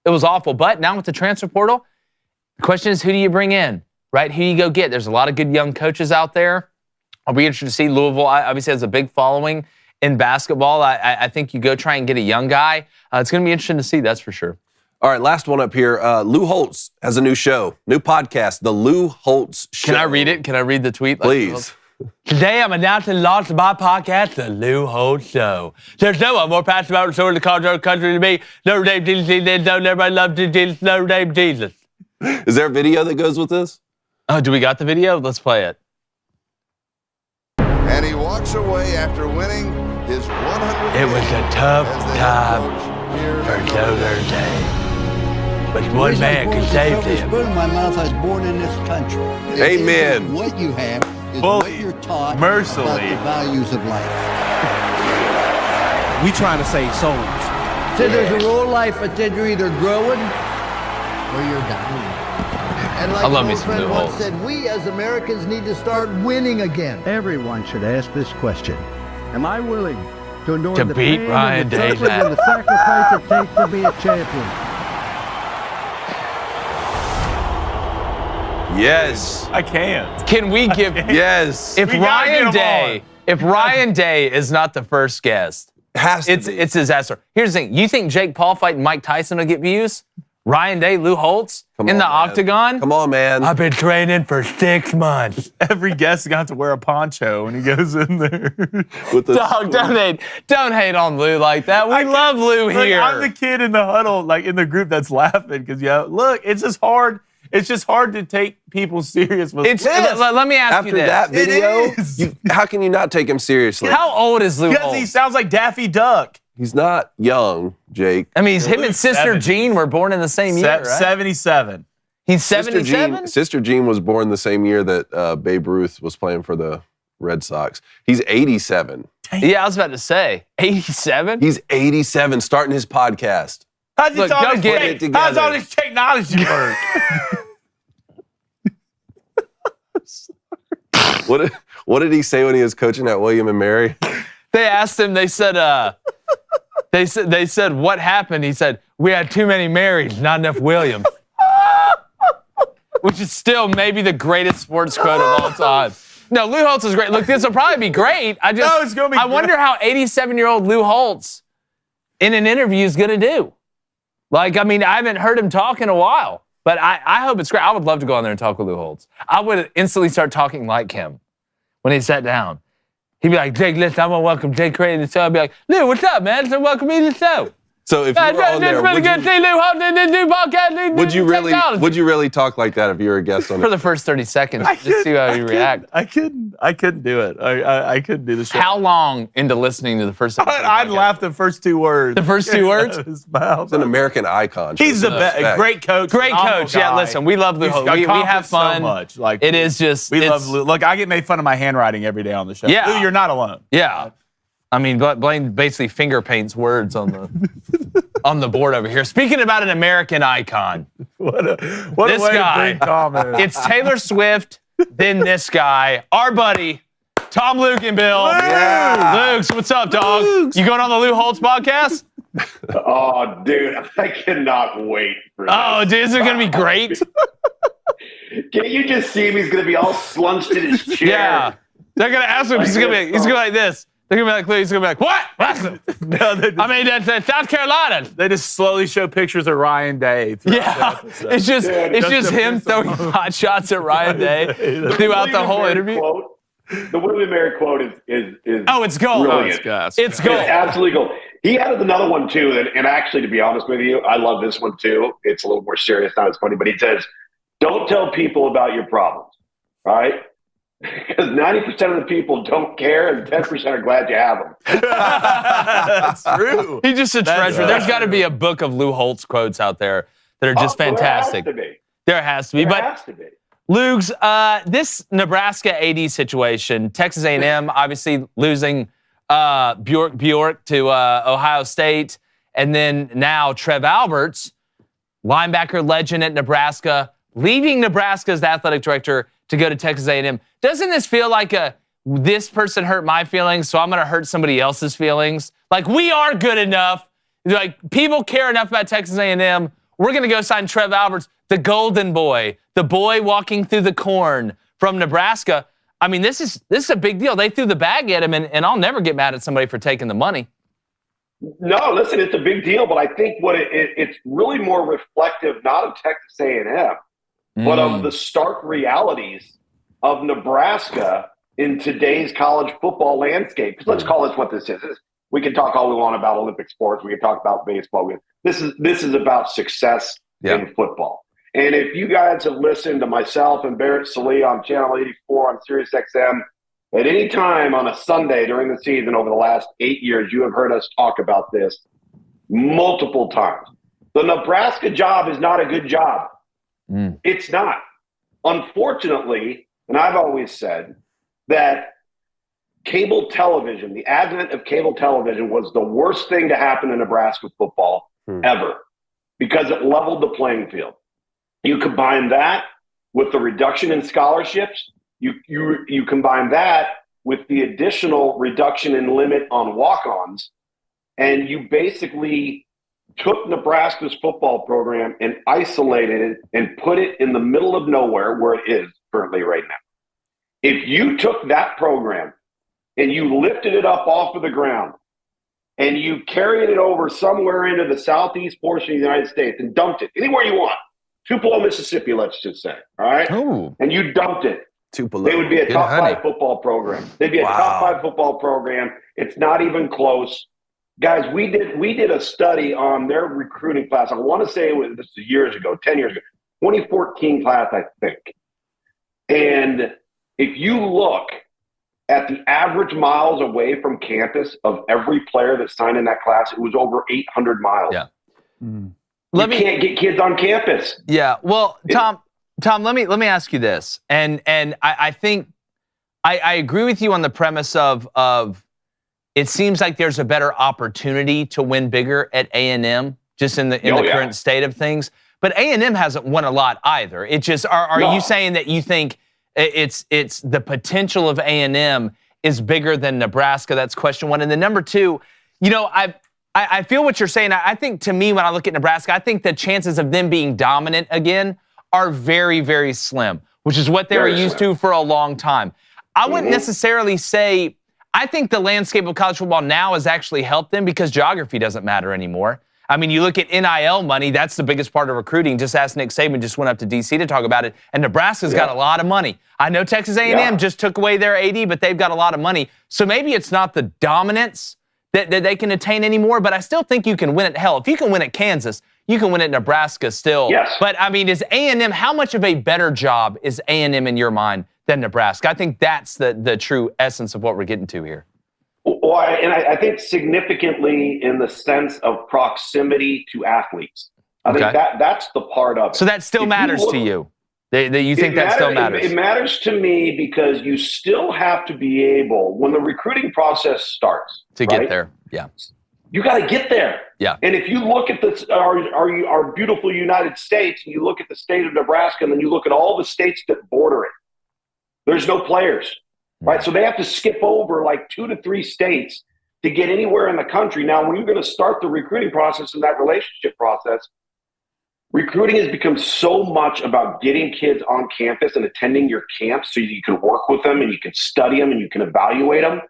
It was awful. But now with the transfer portal, the question is, who do you bring in, right? Who do you go get? There's a lot of good young coaches out there. I'll be interested to see. Louisville obviously has a big following in basketball. I think you go try and get a young guy. It's going to be interesting to see, that's for sure. All right, last one up here. Lou Holtz has a new show, new podcast, The Lou Holtz Show. Can I read it? Can I read the tweet? Please. Today, I'm announcing the launch of my podcast, The Lou Holtz Show. There's no one more passionate about restoring the culture of the country than me. Notre Dame Jesus, everybody loves Jesus, Notre Dame Jesus. Is there a video that goes with this? Oh, do we got the video? Let's play it. And he walks away after winning his 100th It was a game tough as the time head coach here for at Notre Notre Dame. Dame. But one man could save them. Spoon in my mouth. I was born in this country. Amen. What you have is Fully, what you're taught mercifully. about the values of life. We trying to save souls. So there's a rule in life that said you're either growing or you're dying. And like I love an me old some friend Lou once Holtz. said, we as Americans need to start winning again. Everyone should ask this question. Am I willing to endure To the beat pain Ryan and the Day suffering and the sacrifice it takes to be a champion? Yes. I can't. Can we give... Yes. If We gotta get Ryan him Day... If Ryan Day is not the first guest, Has to it's be. a disaster. Here's the thing. You think Jake Paul fighting Mike Tyson will get views? Ryan Day, Lou Holtz Come in on, the man. octagon? Come on, man. I've been training for 6 months. Every guest got to wear a poncho when he goes in there. With the Dog, don't hate on Lou like that. We love Lou Look, here. I'm the kid in the huddle, like in the group that's laughing because look, it's just hard. It's just hard to take people serious with It's, this. let me ask After you this. that video, It is. how can you not take him seriously? How old is Lou Because he Holtz? sounds like Daffy Duck. He's not young, Jake. I mean, him and Lou's Sister 70. Jean were born in the same year, right? 77. He's 77? Sister Jean was born the same year that Babe Ruth was playing for the Red Sox. He's 87. Yeah, I was about to say. 87? He's 87, starting his podcast. How's Look, all go this get tech- it together. How's all this technology work? What did he say when he was coaching at William and Mary? They asked him, they said, what happened? He said, we had too many Marys, not enough Williams. Which is still maybe the greatest sports quote of all time. No, Lou Holtz is great. Look, this will probably be great. No, it's gonna be I great. wonder how 87-year-old Lou Holtz in an interview is going to do. Like, I mean, I haven't heard him talk in a while, but I hope it's great. I would love to go on there and talk with Lou Holtz. I would instantly start talking like him when he sat down. He'd be like, Jake, listen, I'm going to welcome Jake Craig to the show. I'd be like, Lou, what's up, man? So welcome me to the show. So if you were on there, really good to see Lou Holtz in this new podcast. would you really talk like that if you were a guest on For it? the first 30 seconds, just see how you react. I couldn't do it. I couldn't do the show. How long into listening to the first episode? I'd laugh the first 2 words. The first 2 words? He's an American icon. He's the best. Great coach. Great coach. Yeah, listen, we love Lou Holtz. We have fun. So much. Like, it is just. We love Lou. Look, I get made fun of my handwriting every day on the show. Yeah. Lou, you're not alone. Yeah. I mean, Blaine basically finger paints words on the board over here. Speaking about an American icon. What a this way guy. to bring Tom in. It's Taylor Swift, then this guy, our buddy, Tom Luginbill. Yeah. Luke, what's up, dog? You going on the Lou Holtz podcast? Oh, dude, I cannot wait for this. Oh, dude, this is going to be great. Can't you just see him? He's going to be all slunched in his chair. Yeah. They're going to ask him. He's going to be like this. They're going to be like, he's going to be like, what? No, I mean, that's South Carolina. they just slowly show pictures of Ryan Day. Yeah. It's just him throwing hot shots at Ryan Day throughout the whole interview. The William Mary quote is Oh, it's gold. brilliant. It's gold. It's absolutely gold. He added another one, too, and actually, to be honest with you, I love this one, too. It's a little more serious, not as funny, but he says, don't tell people about your problems, all right? Because 90% of the people don't care and 10% are glad you have them. That's true. He's just a treasure. There's got to be a book of Lou Holtz quotes out there that are just fantastic. There has to be. There has to be. Lugs, this Nebraska AD situation, Texas A&M obviously losing Bjork to Ohio State, and then now Trev Alberts, linebacker legend at Nebraska, leaving Nebraska as the athletic director to go to Texas A&M. Doesn't this feel like this person hurt my feelings, so I'm going to hurt somebody else's feelings? Like, we are good enough. Like, people care enough about Texas A&M. We're going to go sign Trev Alberts, the golden boy, the boy walking through the corn from Nebraska. I mean, this is a big deal. They threw the bag at him, and I'll never get mad at somebody for taking the money. No, listen, it's a big deal, but I think what it's really more reflective, not of Texas A&M, but of the stark realities of Nebraska in today's college football landscape. Let's call this what this is. We can talk all we want about Olympic sports. We can talk about baseball. This is about success in football. And if you guys have listened to myself and Barrett Salih on Channel 84 on Sirius XM, at any time on a Sunday during the season over the last 8 years, you have heard us talk about this multiple times. The Nebraska job is not a good job. It's not. Unfortunately, and I've always said that cable television, the advent of cable television was the worst thing to happen in Nebraska football ever, because it leveled the playing field. You combine that with the reduction in scholarships, you combine that with the additional reduction in limit on walk-ons, and you basically took Nebraska's football program and isolated it and put it in the middle of nowhere where it is currently right now. If you took that program and you lifted it up off of the ground and you carried it over somewhere into the southeast portion of the United States and dumped it anywhere you want, Tupelo, Mississippi, let's just say, all right? Ooh. And you dumped it, Tupelo. they would be a top 5 football program. They'd be a top 5 football program. It's not even close. Guys, we did a study on their recruiting class. I want to say this was years ago, 10 years ago, 2014 class, I think. And if you look at the average miles away from campus of every player that signed in that class, it was over 800 miles. Yeah. You can't get kids on campus. Yeah. Well, Tom, let me ask you this. And I think I agree with you on the premise of it seems like there's a better opportunity to win bigger at A&M just in the current state of things. But A&M hasn't won a lot either. It just are you saying that you think it's the potential of A&M is bigger than Nebraska? That's question one. And then number two, I feel what you're saying. I think, to me, when I look at Nebraska, I think the chances of them being dominant again are very, very slim, which is what they were used to for a long time. I wouldn't necessarily say, I think the landscape of college football now has actually helped them because geography doesn't matter anymore. I mean, you look at NIL money, that's the biggest part of recruiting. Just ask Nick Saban, just went up to D.C. to talk about it, and Nebraska's got a lot of money. I know Texas A&M just took away their AD, but they've got a lot of money. So maybe it's not the dominance that they can attain anymore, but I still think you can win at hell. If you can win at Kansas, you can win at Nebraska still. Yes. But, I mean, is A&M, how much of a better job is A&M in your mind than Nebraska? I think that's the true essence of what we're getting to here. Well, I think significantly in the sense of proximity to athletes. I think that's the part of it. So that still matters to you? You think that still matters? It matters to me because you still have to be able, when the recruiting process starts, to get there, yeah. You got to get there. Yeah. And if you look at our beautiful United States, and you look at the state of Nebraska, and then you look at all the states that border it, there's no players. Right, so they have to skip over like 2 to 3 states to get anywhere in the country. Now, when you're going to start the recruiting process and that relationship process, recruiting has become so much about getting kids on campus and attending your camps so you can work with them and you can study them and you can evaluate them.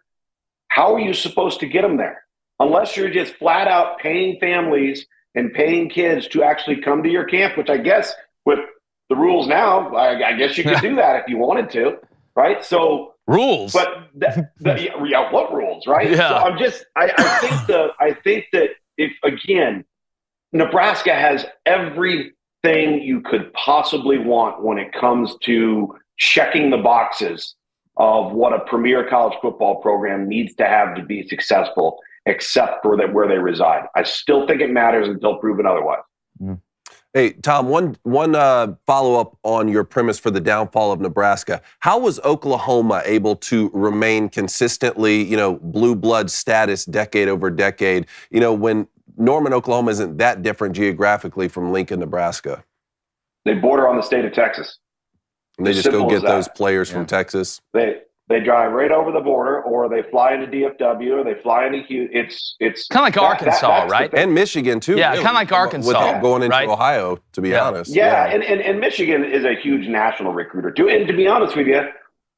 How are you supposed to get them there? Unless you're just flat out paying families and paying kids to actually come to your camp, which I guess with the rules now, I guess you could do that if you wanted to, right? So rules, but what rules, right? Yeah. So I think that if again, Nebraska has everything you could possibly want when it comes to checking the boxes of what a premier college football program needs to have to be successful, except for that where they reside. I still think it matters until proven otherwise. Mm. Hey, Tom, one follow-up on your premise for the downfall of Nebraska. How was Oklahoma able to remain consistently, blue blood status decade over decade, when Norman, Oklahoma isn't that different geographically from Lincoln, Nebraska? They border on the state of Texas. And they just go get those players from Texas? They drive right over the border, or they fly into DFW, or they fly into Houston. It's kind of like Arkansas, right? And Michigan, too. Yeah, kind of like Arkansas. Without going into Ohio, to be honest. Yeah, and Michigan is a huge national recruiter, too. And to be honest with you,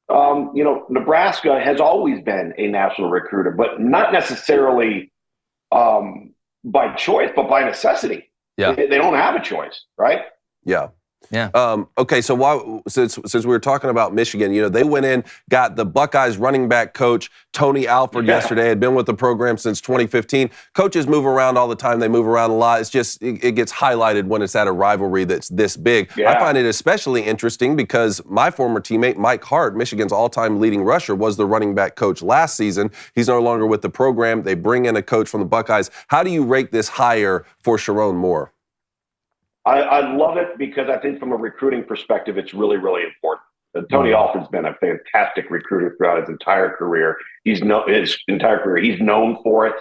Nebraska has always been a national recruiter, but not necessarily by choice, but by necessity. Yeah. They don't have a choice, right? Yeah. Yeah. Okay, so since we were talking about Michigan, they went in, got the Buckeyes running back coach, Tony Alford, yesterday, had been with the program since 2015. Coaches move around all the time. They move around a lot. It's just, it gets highlighted when it's at a rivalry that's this big. Yeah. I find it especially interesting because my former teammate, Mike Hart, Michigan's all-time leading rusher, was the running back coach last season. He's no longer with the program. They bring in a coach from the Buckeyes. How do you rate this hire for Sharon Moore? I love it because I think from a recruiting perspective, it's really, really important. Tony Alford's been a fantastic recruiter throughout his entire career. He's known for it.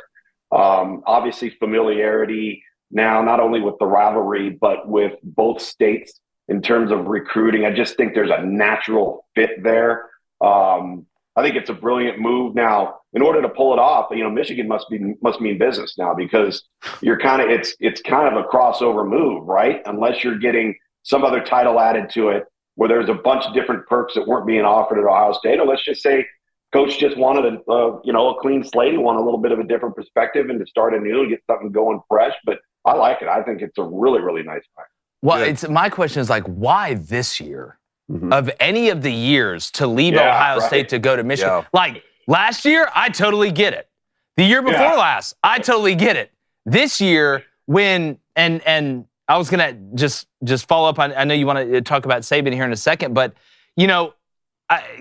Obviously, familiarity now, not only with the rivalry, but with both states in terms of recruiting. I just think there's a natural fit there. I think it's a brilliant move. Now, in order to pull it off, Michigan must mean business now, because you're it's kind of a crossover move, right? Unless you're getting some other title added to it, where there's a bunch of different perks that weren't being offered at Ohio State, or let's just say coach just wanted a clean slate, want a little bit of a different perspective and to start anew and get something going fresh. But I like it. I think it's a really, really nice hire. Well, my question is why this year? Mm-hmm. Of any of the years to leave Ohio State to go to Michigan. Yeah. Like last year, I totally get it. The year before last, I totally get it. This year, when and I was gonna just follow up on. I know you want to talk about Saban here in a second, but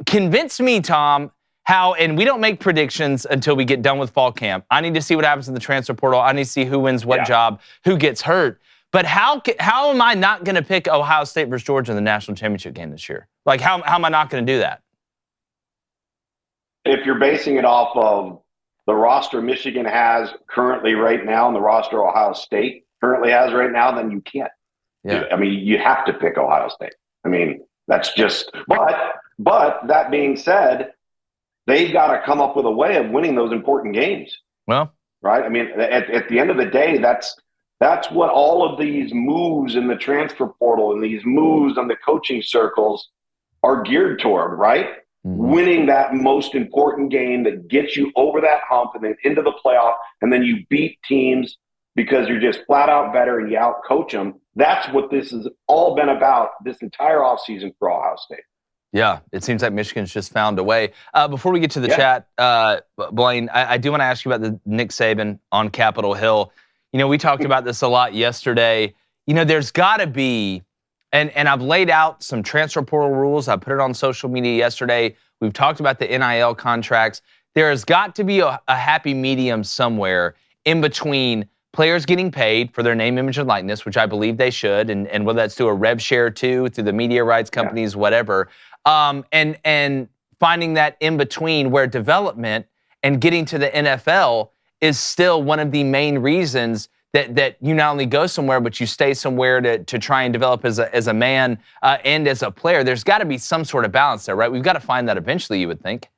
convince me, Tom, how. And we don't make predictions until we get done with fall camp. I need to see what happens in the transfer portal. I need to see who wins what job, who gets hurt. But how am I not going to pick Ohio State versus Georgia in the national championship game this year? Like, how am I not going to do that? If you're basing it off of the roster Michigan has currently right now and the roster Ohio State currently has right now, then you can't. Yeah. I mean, you have to pick Ohio State. I mean, that's just – but that being said, they've got to come up with a way of winning those important games. Well. Right? I mean, at the end of the day, that's what all of these moves in the transfer portal and these moves on the coaching circles are geared toward, right? Mm-hmm. Winning that most important game that gets you over that hump and then into the playoff, and then you beat teams because you're just flat out better and you out coach them. That's what this has all been about this entire offseason for Ohio State. Yeah, it seems like Michigan's just found a way. Before we get to the chat, Blaine, I do want to ask you about the Nick Saban on Capitol Hill. We talked about this a lot yesterday. There's got to be, and I've laid out some transfer portal rules. I put it on social media yesterday. We've talked about the NIL contracts. There has got to be a happy medium somewhere in between players getting paid for their name, image, and likeness, which I believe they should, and whether that's through a rev share too, through the media rights companies, whatever. And finding that in between where development and getting to the NFL is still one of the main reasons that you not only go somewhere, but you stay somewhere to try and develop as a man and as a player. There's got to be some sort of balance there, right? We've got to find that eventually, you would think.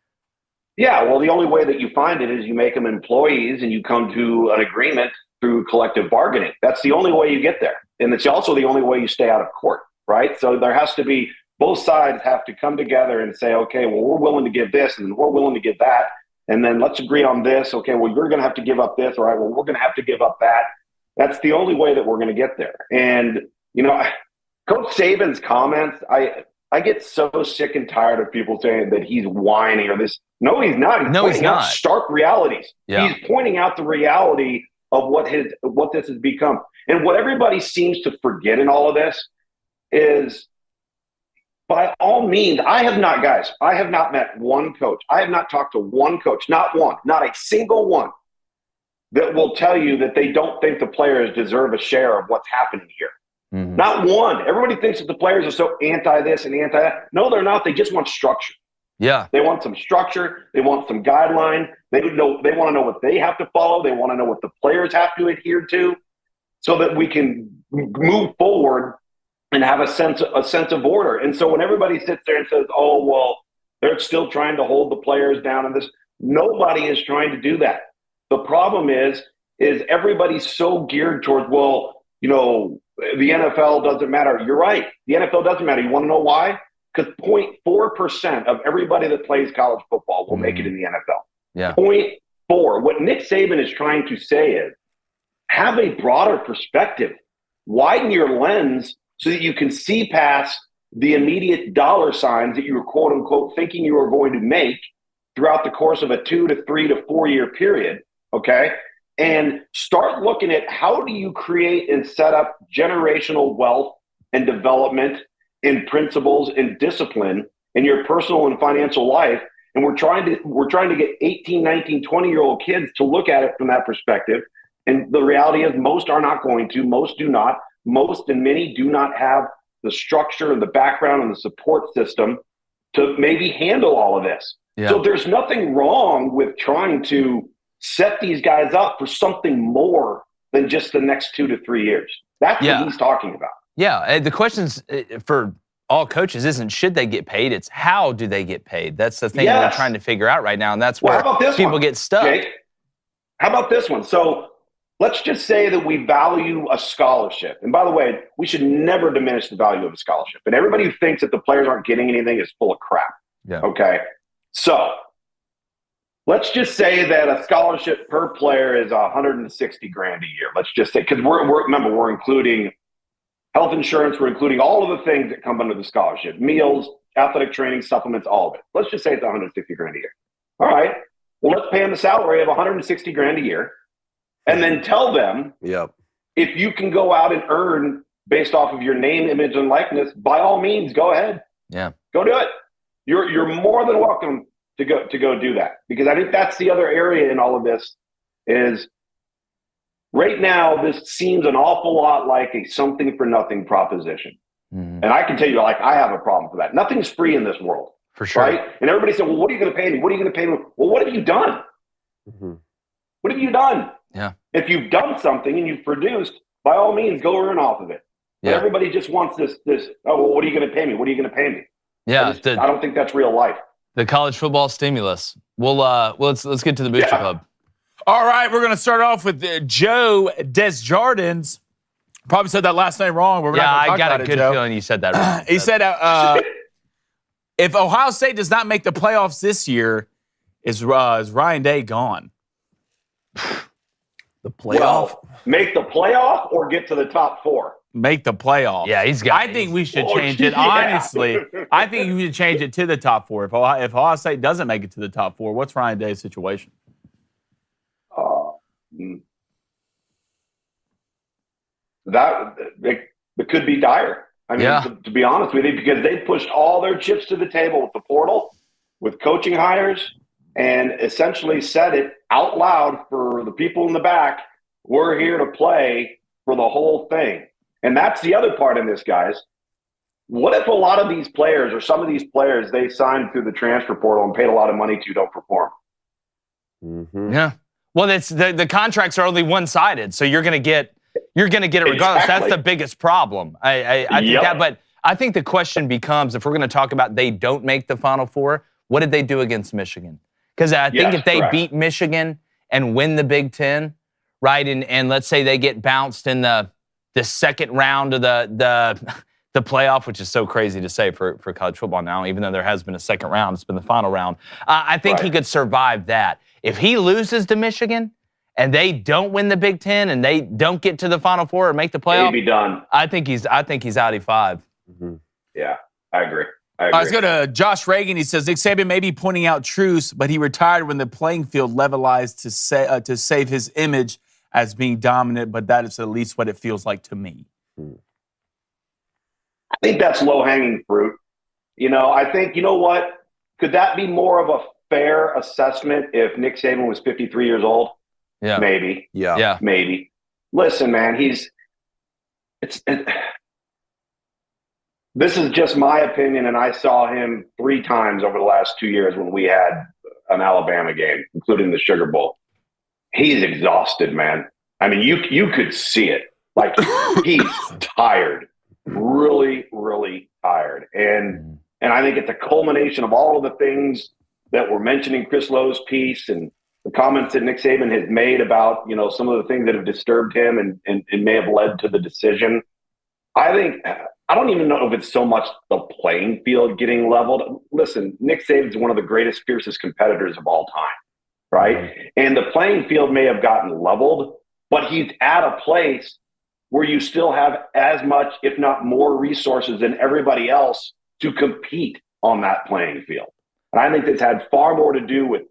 Yeah, well, the only way that you find it is you make them employees and you come to an agreement through collective bargaining. That's the only way you get there. And it's also the only way you stay out of court, right? So there has to be, both sides have to come together and say, okay, well, we're willing to give this and we're willing to give that. And then let's agree on this. Okay, well, you're going to have to give up this. All right, well, we're going to have to give up that. That's the only way that we're going to get there. And, Coach Saban's comments, I get so sick and tired of people saying that he's whining or this. No, he's not. He's pointing out stark realities. Yeah. He's pointing out the reality of what this has become. And what everybody seems to forget in all of this is, by all means, I have not met one coach. I have not talked to one coach, not one, not a single one, that will tell you that they don't think the players deserve a share of what's happening here. Mm-hmm. Not one. Everybody thinks that the players are so anti this and anti that. No, they're not. They just want structure. Yeah. They want some structure. They want some guideline. They want to know what they have to follow. They want to know what the players have to adhere to so that we can move forward and have a sense of order. And so when everybody sits there and says, oh, well, they're still trying to hold the players down and this, nobody is trying to do that. The problem is everybody's so geared towards, well, the NFL doesn't matter. You're right. The NFL doesn't matter. You want to know why? Because 0.4% of everybody that plays college football will make it in the NFL. Yeah. 0.4. What Nick Saban is trying to say is have a broader perspective. Widen your lens so that you can see past the immediate dollar signs that you were, quote unquote, thinking you were going to make throughout the course of a 2 to 3 to 4 year period. Okay. And start looking at how do you create and set up generational wealth and development in principles and discipline in your personal and financial life. And we're trying to get 18, 19, 20-year-old kids to look at it from that perspective. And the reality is most are not going to, most do not. Most and many do not have the structure and the background and the support system to maybe handle all of this. Yeah. So there's nothing wrong with trying to set these guys up for something more than just the next 2 to 3 years. That's what he's talking about. Yeah, the questions for all coaches isn't should they get paid, it's how do they get paid. That's the thing that we're trying to figure out right now, and that's where people get stuck. Jake? How about this one? So let's just say that we value a scholarship. And by the way, we should never diminish the value of a scholarship. And everybody who thinks that the players aren't getting anything is full of crap. Yeah. Okay? So let's just say that a scholarship per player is $160,000 a year. Let's just say, because we're including health insurance, we're including all of the things that come under the scholarship, meals, athletic training, supplements, all of it. Let's just say it's $160,000 a year. All right. Well, let's pay them a salary of $160,000 a year, and then tell them, if you can go out and earn based off of your name, image, and likeness, by all means, go ahead. Yeah, go do it. You're more than welcome to go do that, because I think that's the other area in all of this is right now this seems an awful lot like a something for nothing proposition. Mm-hmm. And I can tell you, like, I have a problem for that. Nothing's free in this world. For sure. Right? And everybody said, well, what are you going to pay me? What are you going to pay me? Well, what have you done? Mm-hmm. What have you done? Yeah. If you've done something and you've produced, by all means, go earn off of it. Yeah. But everybody just wants this, oh, well, what are you going to pay me? What are you going to pay me? Yeah. I don't think that's real life. The college football stimulus. Let's get to the Booster Club. All right, we're going to start off with Joe Desjardins. Probably said that last name wrong. But I got a good feeling you said that wrong. He said, if Ohio State does not make the playoffs this year, is Ryan Day gone? The playoff? Well, make the playoff or get to the top 4? Make the playoff. Yeah, he's got. I think we should Oh, change it. yeah. Honestly, I think we should change it to the top 4. If Ohio State doesn't make it to the top 4, what's Ryan Day's situation? That it could be dire. I mean, to be honest with you, because they pushed all their chips to the table with the portal, with coaching hires, and essentially said it out loud for the people in the back, we're here to play for the whole thing. And that's the other part in this, guys. What if a lot of these players, or some of these players, they signed through the transfer portal and paid a lot of money to, don't perform? Mm-hmm. Yeah. Well, that's the contracts are only one-sided, so you're going to get it regardless. Exactly. That's the biggest problem. I think that, but I think the question becomes, if we're going to talk about they don't make the Final Four, what did they do against Michigan? Because I think if they beat Michigan and win the Big Ten, right, and let's say they get bounced in the second round of the playoff, which is so crazy to say for college football now, even though there has been a second round, it's been the final round. I think he could survive that. If he loses to Michigan and they don't win the Big Ten and they don't get to the Final Four or make the playoff, He'd be done. I think he's out of 5. Mm-hmm. Yeah, I agree. All right, let's go to Josh Reagan. He says, Nick Saban may be pointing out truths, but he retired when the playing field levelized to save his image as being dominant, but that is at least what it feels like to me. I think that's low-hanging fruit. I think, you know what? Could that be more of a fair assessment if Nick Saban was 53 years old? Yeah. Maybe. Yeah. Maybe. Listen, man, this is just my opinion, and I saw him 3 times over the last 2 years when we had an Alabama game, including the Sugar Bowl. He's exhausted, man. I mean, you could see it. Like, he's tired. Really, really tired. And I think it's a culmination of all of the things that were mentioned in Chris Lowe's piece and the comments that Nick Saban has made about, some of the things that have disturbed him and may have led to the decision. I don't even know if it's so much the playing field getting leveled. Listen, Nick Saban's one of the greatest, fiercest competitors of all time, right? Mm-hmm. And the playing field may have gotten leveled, but he's at a place where you still have as much, if not more, resources than everybody else to compete on that playing field. And I think that's had far more to do with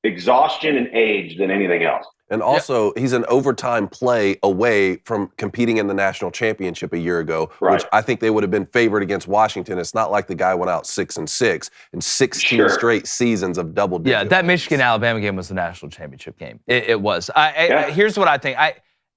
exhaustion and age than anything else. And also, he's an overtime play away from competing in the national championship a year ago, which I think they would have been favored against Washington. It's not like the guy went out 6-6 in 16 straight seasons of double digits. Yeah, that Michigan-Alabama game was the national championship game. It was. Here's what I think.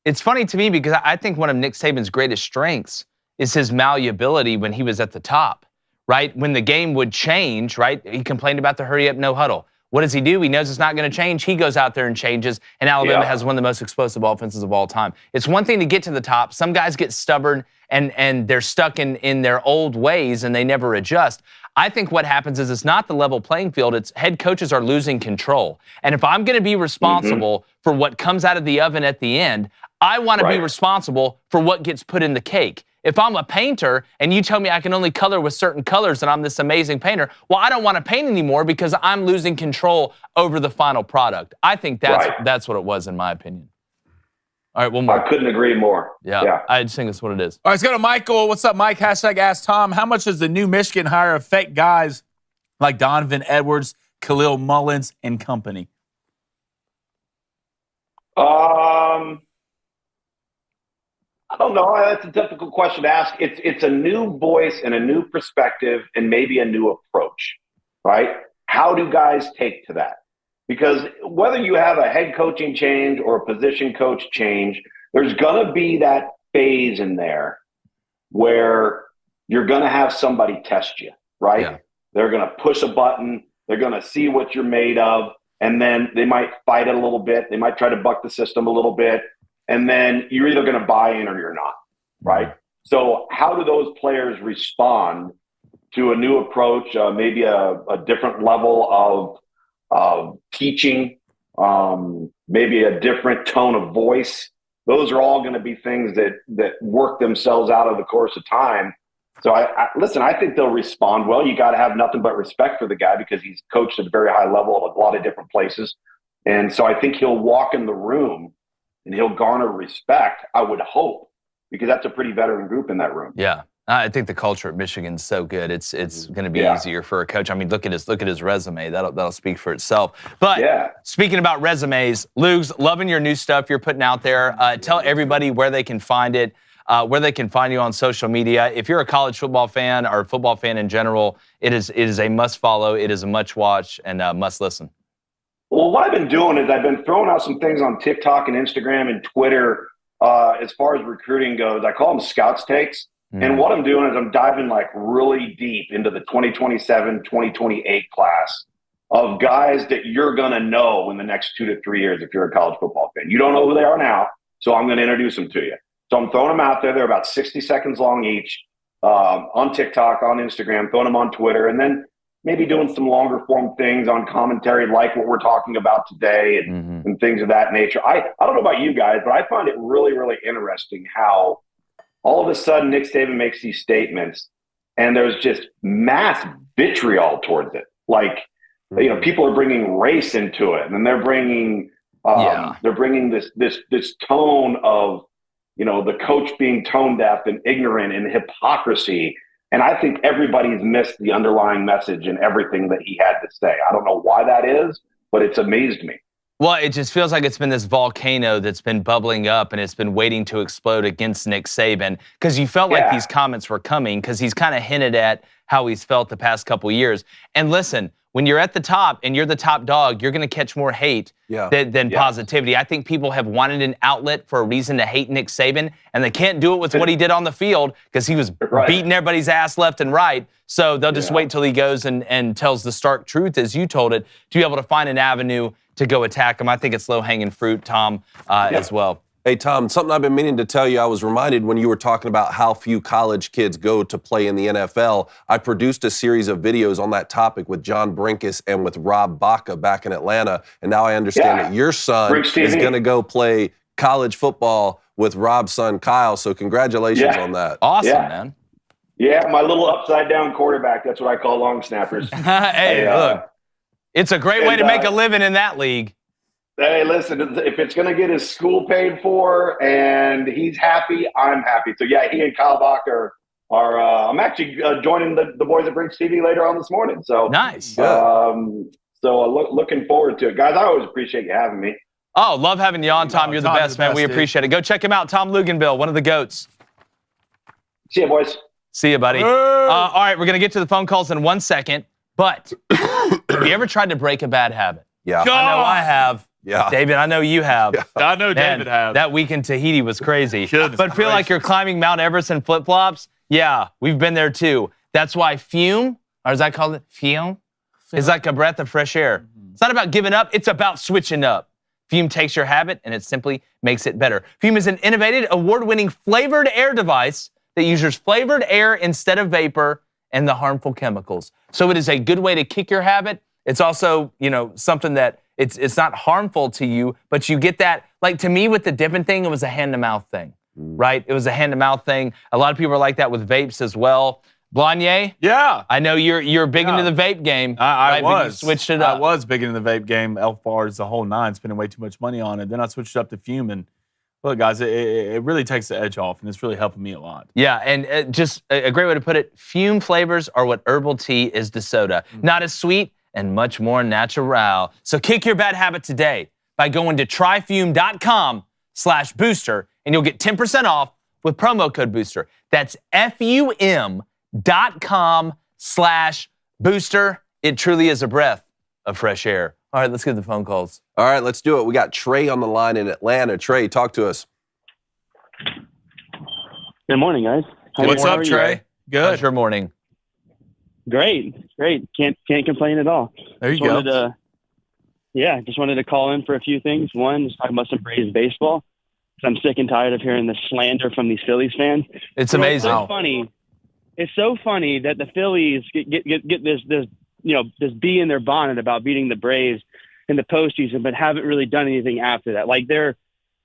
It's funny to me because I think one of Nick Saban's greatest strengths is his malleability when he was at the top, right? When the game would change, right? He complained about the hurry-up, no huddle. What does he do? He knows it's not going to change. He goes out there and changes, and Alabama has one of the most explosive offenses of all time. It's one thing to get to the top. Some guys get stubborn, and they're stuck in their old ways, and they never adjust. I think what happens is it's not the level playing field. It's head coaches are losing control. And if I'm going to be responsible for what comes out of the oven at the end, I want to be responsible for what gets put in the cake. If I'm a painter and you tell me I can only color with certain colors and I'm this amazing painter, well, I don't want to paint anymore because I'm losing control over the final product. I think that's what it was, in my opinion. All right, one more. I couldn't agree more. Yeah. I just think that's what it is. All right, let's go to Michael. What's up, Mike? Hashtag Ask Tom. How much does the new Michigan hire affect guys like Donovan Edwards, Khalil Mullins, and company? I don't know. That's a difficult question to ask. It's a new voice and a new perspective and maybe a new approach, right? How do guys take to that? Because whether you have a head coaching change or a position coach change, there's going to be that phase in there where you're going to have somebody test you, right? Yeah. They're going to push a button. They're going to see what you're made of. And then they might fight it a little bit. They might try to buck the system a little bit. And then you're either going to buy in or you're not, right? So how do those players respond to a new approach, maybe a different level of teaching, maybe a different tone of voice? Those are all going to be things that work themselves out over the course of time. So listen, I think they'll respond well. You got to have nothing but respect for the guy because he's coached at a very high level of a lot of different places. And so I think he'll walk in the room and he'll garner respect, I would hope, because that's a pretty veteran group in that room. Yeah. I think the culture at Michigan's so good. It's going to be easier for a coach. I mean, look at his resume. That'll speak for itself. But speaking about resumes, Lugs, loving your new stuff you're putting out there. Tell everybody where they can find it, where they can find you on social media. If you're a college football fan or a football fan in general, it is a must follow. It is a must watch and must listen. Well, what I've been doing is I've been throwing out some things on TikTok and Instagram and Twitter as far as recruiting goes. I call them Scouts Takes. And what I'm doing is I'm diving like really deep into the 2027, 2028 class of guys that you're going to know in the next 2 to 3 years if you're a college football fan. You don't know who they are now, so I'm going to introduce them to you. So I'm throwing them out there. They're about 60 seconds long each on TikTok, on Instagram, throwing them on Twitter, and then maybe doing some longer form things on commentary like what we're talking about today and things of that nature. I don't know about you guys, but I find it really, really interesting how all of a sudden Nick Saban makes these statements and there's just mass vitriol towards it. Like, people are bringing race into it, and then they're bringing this tone of, the coach being tone deaf and ignorant and hypocrisy. And I think everybody's missed the underlying message and everything that he had to say. I don't know why that is, but it's amazed me. Well, it just feels like it's been this volcano that's been bubbling up and it's been waiting to explode against Nick Saban, because you felt like these comments were coming, because he's kind of hinted at how he's felt the past couple years. And listen, when you're at the top and you're the top dog, you're going to catch more hate than positivity. I think people have wanted an outlet for a reason to hate Nick Saban, and they can't do it with what he did on the field because he was beating everybody's ass left and right. So they'll just wait till he goes and tells the stark truth, as you told it, to be able to find an avenue to go attack him. I think it's low-hanging fruit, Tom, as well. Hey, Tom, something I've been meaning to tell you. I was reminded when you were talking about how few college kids go to play in the NFL. I produced a series of videos on that topic with John Brinkus and with Rob Baca back in Atlanta. And now I understand that your son is going to go play college football with Rob's son, Kyle. So congratulations on that. Awesome, man. Yeah, my little upside-down quarterback. That's what I call long snappers. Hey, look, it's a great way to make a living in that league. Hey, listen, if it's going to get his school paid for and he's happy, I'm happy. So, yeah, he and Kyle Bach are I'm actually joining the boys at Brinks TV later on this morning. So nice. Looking forward to it. Guys, I always appreciate you having me. Oh, love having you on, Tom. You're the best, man. We appreciate it. Go check him out, Tom Luginbill, one of the GOATs. See you, boys. See you, buddy. All right, we're going to get to the phone calls in 1 second. But have you ever tried to break a bad habit? Yeah. I know I have. Yeah. David, I know you have. Yeah. I know David has. That week in Tahiti was crazy. Goodness But feel like you're climbing Mount Everest in flip-flops? Yeah, we've been there too. That's why Fume, or as I call it, Fume, is like a breath of fresh air. It's not about giving up. It's about switching up. Fume takes your habit and it simply makes it better. Fume is an innovative, award-winning flavored air device that uses flavored air instead of vapor and the harmful chemicals. So it is a good way to kick your habit. It's also, something that it's not harmful to you, but you get that, like to me with the dipping thing, it was a hand-to-mouth thing, right? It was a hand-to-mouth thing. A lot of people are like that with vapes as well. Blanye? Yeah. I know you're big into the vape game. I was. But you switched it up. I was big into the vape game, elf bars, the whole nine, spending way too much money on it. Then I switched up to Fume, and look, guys, it really takes the edge off, and it's really helping me a lot. Yeah, and just a great way to put it, Fume flavors are what herbal tea is to soda. Not as sweet and much more natural. So kick your bad habit today by going to tryfume.com/booster, and you'll get 10% off with promo code booster. That's FUM.com/booster. It truly is a breath of fresh air. All right, let's get the phone calls. All right, let's do it. We got Trey on the line in Atlanta. Trey, talk to us. Good morning, guys. What's up, Trey? Good. How's your morning? Great. Can't complain at all. There you go. Just wanted to call in for a few things. One, just talking about some Braves baseball. I'm sick and tired of hearing the slander from these Phillies fans. It's amazing. It's so funny. It's so funny that the Phillies get this bee in their bonnet about beating the Braves in the postseason, but haven't really done anything after that. Like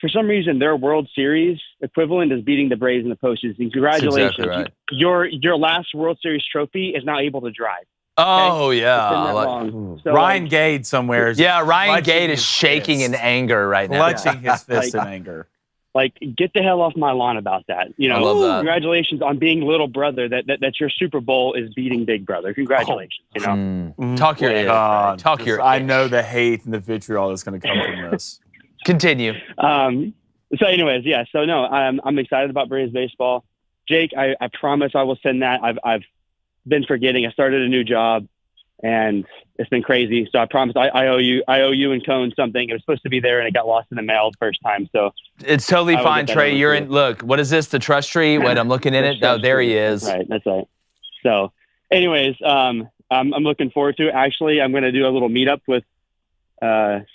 for some reason, their World Series equivalent is beating the Braves in the postseason. Congratulations. That's exactly right. Your last World Series trophy is now able to drive. Oh, It's yeah. been that I like- long. So, Ryan Gade somewhere. Is Yeah, Ryan clutching Gade is his shaking fist. in anger right now. Clutching his fist in anger. like, get the hell off my lawn about that. You know, I love that. congratulations on being little brother. That your Super Bowl is beating Big Brother. Congratulations. You know, Talk your ear. God, Talk your I know the hate and the vitriol that's going to come from this. Continue. So, anyways, yeah. So no, I'm excited about Braves baseball. Jake, I promise I will send that. I've been forgetting. I started a new job, and it's been crazy. So I promise I owe you and Cone something. It was supposed to be there, and it got lost in the mail the first time. So It's totally I will fine, get that Trey. over You're to in. you. Look, what is this? The trust tree? Wait, I'm looking in it. Oh, there he is. That's right. So, anyways, I'm looking forward to it. Actually, I'm going to do a little meetup with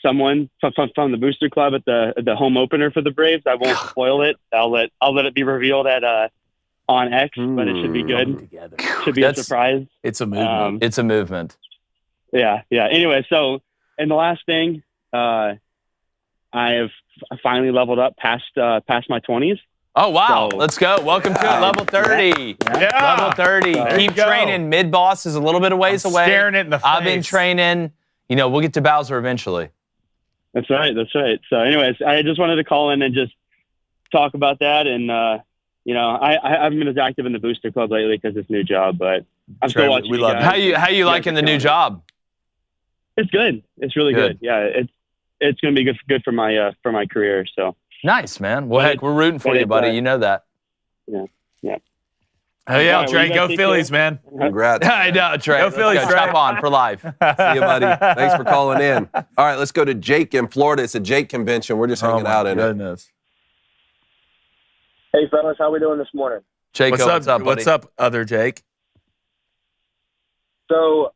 someone from the Booster Club at the home opener for the Braves. I won't spoil it. I'll let it be revealed at on X, but it should be good. Should be a surprise. It's a movement. It's a movement. Yeah. Anyway, so and the last thing, I have finally leveled up past my 20s. Oh, wow. So- Let's go. Welcome to it. Level 30. Yeah. Level 30. There you Keep go. training. Mid-boss is a little bit of ways away. Staring it in the face. I've been training. You know, we'll get to Bowser eventually. That's right. So, anyways, I just wanted to call in and just talk about that. And, you know, I haven't been as active in the Booster Club lately because it's a new job, but I'm Trey, still watching. we you love guys. How you liking the new job? It's good. It's really good. Yeah, it's going to be good for my career. So Nice, man. Well, heck, we're rooting for you, buddy. You know that. yeah. Hell yeah, All right, Trey. well, you Go guys take Phillies, care. man. Congrats. I know, Trey. Go Let's Phillies, go. Trey. Chop on for life. See you, buddy. Thanks for calling in. All right, let's go to Jake in Florida. It's a Jake convention. We're just hanging out in it. goodness. Hey, fellas, how we doing this morning? Jacob, What's up, buddy? What's up, other Jake? So,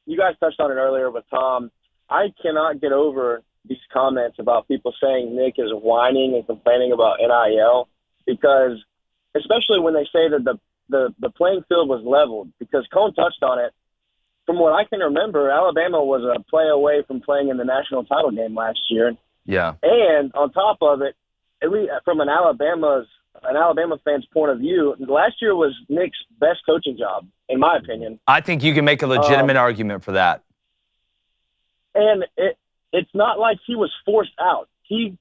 you guys touched on it earlier with Tom. I cannot get over these comments about people saying Nick is whining and complaining about NIL because, especially when they say that the playing field was leveled, because Cone touched on it. From what I can remember, Alabama was a play away from playing in the national title game last year. Yeah. And on top of it, at least from an Alabama fan's point of view, last year was Nick's best coaching job, in my opinion. I think you can make a legitimate argument for that. And it's not like he was forced out. He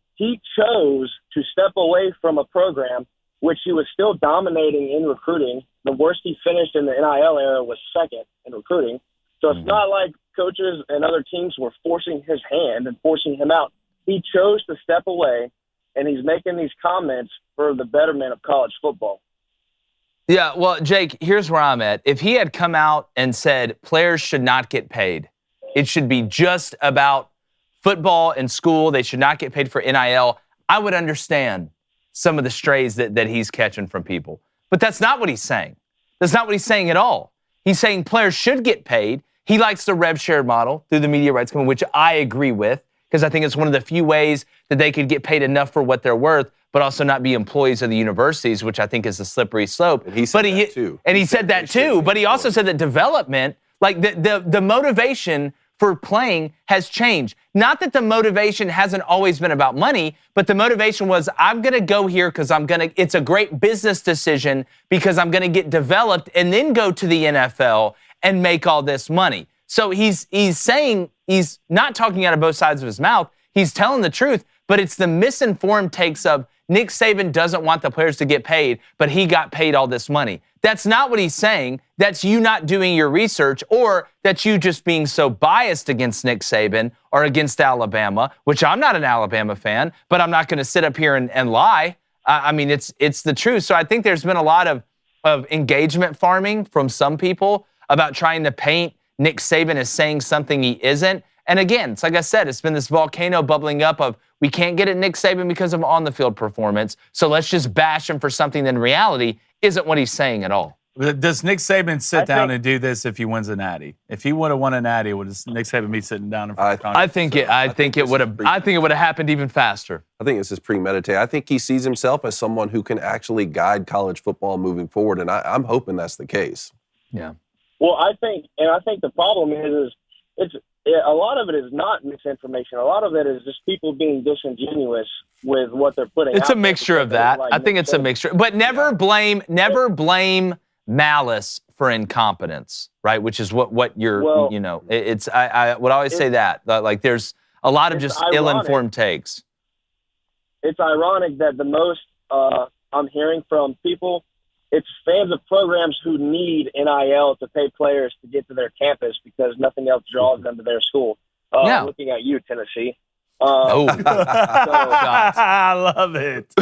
chose to step away from a program which he was still dominating in recruiting. The worst he finished in the NIL era was second in recruiting. So it's not like coaches and other teams were forcing his hand and forcing him out. He chose to step away, and he's making these comments for the betterment of college football. Yeah, well, Jake, here's where I'm at. If he had come out and said players should not get paid, it should be just about football and school, they should not get paid for NIL, I would understand some of the strays that he's catching from people. But that's not what he's saying. That's not what he's saying at all. He's saying players should get paid. He likes the rev share model through the media rights company, which I agree with, because I think it's one of the few ways that they could get paid enough for what they're worth, but also not be employees of the universities, which I think is a slippery slope. And he said that too. And he said that too, but he also said that development, like the motivation for playing has changed. Not that the motivation hasn't always been about money, but the motivation was, I'm going to go here because it's a great business decision because I'm going to get developed and then go to the NFL and make all this money. So he's saying, he's not talking out of both sides of his mouth. He's telling the truth, but it's the misinformed takes of Nick Saban doesn't want the players to get paid, but he got paid all this money. That's not what he's saying. That's you not doing your research, or that's you just being so biased against Nick Saban or against Alabama, which I'm not an Alabama fan, but I'm not going to sit up here and lie. I mean, it's the truth. So I think there's been a lot of engagement farming from some people about trying to paint Nick Saban as saying something he isn't. And again, it's like I said, it's been this volcano bubbling up of we can't get at Nick Saban because of on-the-field performance, so let's just bash him for something that in reality isn't what he's saying at all. Does Nick Saban sit down and do this if he wins a natty? If he would have won a natty, would Nick Saban be sitting down in front of Congress? I think it would have happened even faster. I think this is premeditated. I think he sees himself as someone who can actually guide college football moving forward, and I'm hoping that's the case. Yeah. Well, I think the problem is a lot of it is not misinformation. A lot of it is just people being disingenuous with what they're putting out. It's a mixture of that. I think it's a mixture. But never blame malice for incompetence, right? Which is what you're, you know, it's, I would always say that, like there's a lot of just ill-informed takes. It's ironic that the most I'm hearing from people, it's fans of programs who need NIL to pay players to get to their campus because nothing else draws them to their school. Looking at you, Tennessee. I love it.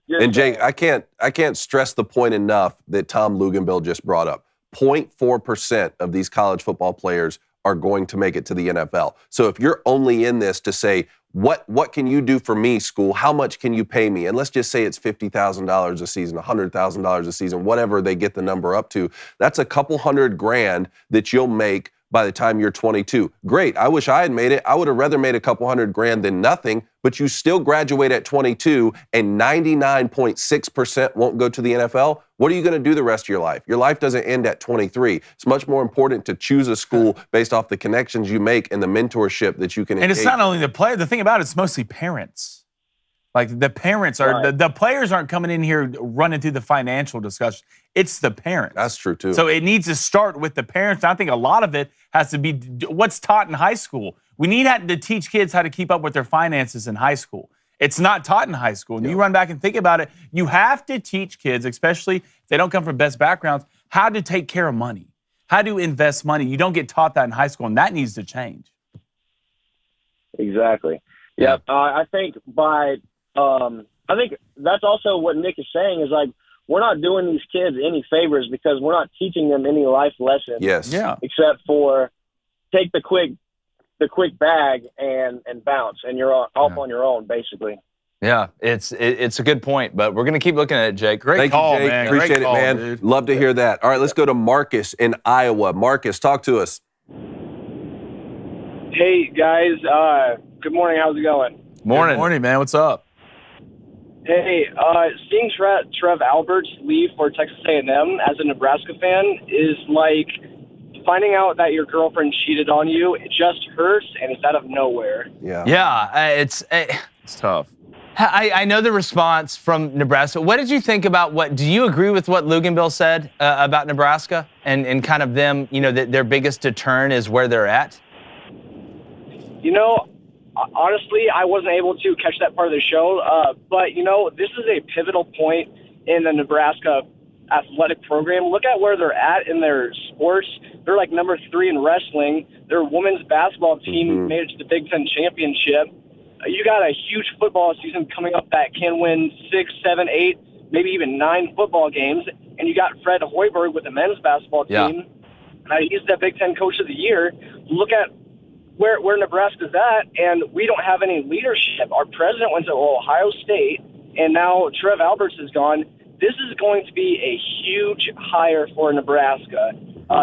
And Jake, I can't stress the point enough that Tom Luginbill just brought up. 0.4% of these college football players are going to make it to the NFL. So if you're only in this to say, what can you do for me, school? How much can you pay me? And let's just say it's $50,000 a season, $100,000 a season, whatever they get the number up to. That's a couple $100,000 that you'll make by the time you're 22. Great. I wish I had made it. I would have rather made a couple $100,000 than nothing, but you still graduate at 22 and 99.6% won't go to the NFL. What are you going to do the rest of your life? Your life doesn't end at 23. It's much more important to choose a school based off the connections you make and the mentorship that you can And it's not only the player. The thing about it's mostly parents. Like the parents are, the players aren't coming in here running through the financial discussion. It's the parents. That's true too. So it needs to start with the parents. I think a lot of it has to be what's taught in high school. We need to teach kids how to keep up with their finances in high school. It's not taught in high school. And you run back and think about it, you have to teach kids, especially if they don't come from best backgrounds, how to take care of money, how to invest money. You don't get taught that in high school, and that needs to change. Exactly. Yeah. I think I think that's also what Nick is saying is like, we're not doing these kids any favors because we're not teaching them any life lessons. Yes. Yeah. Except for take the quick bag and bounce, and you're off on your own, basically. Yeah, it's a good point, but we're going to keep looking at it, Jake. Great call, Thank you, Jake. man. Appreciate Great it, call, man. dude. Love to hear that. All right, let's go to Marcus in Iowa. Marcus, talk to us. Hey, guys. Good morning. How's it going? Morning. Good morning, man. What's up? Hey, seeing Trev Alberts leave for Texas A&M as a Nebraska fan is like finding out that your girlfriend cheated on you. It just hurts, and it's out of nowhere. Yeah, it's tough. I know the response from Nebraska. What did you think about do you agree with what Luginbill said about Nebraska and kind of them, you know, that their biggest deterrent is where they're at? You know, honestly, I wasn't able to catch that part of the show, but, you know, this is a pivotal point in the Nebraska athletic program. Look at where they're at in their sports. They're like number 3 in wrestling. Their women's basketball team made it to the Big Ten championship. You got a huge football season coming up that can win 6, 7, 8, maybe even 9 football games. And you got Fred Hoiberg with the men's basketball team. He's the Big Ten Coach of the Year. Look at where Nebraska's at, and we don't have any leadership. Our president went to Ohio State, and now Trev Alberts is gone. This is going to be a huge hire for Nebraska.